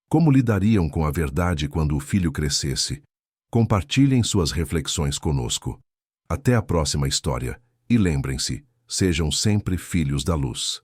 Como lidariam com a verdade quando o filho crescesse? Compartilhem suas reflexões conosco. Até a próxima história. E lembrem-se, sejam sempre filhos da luz.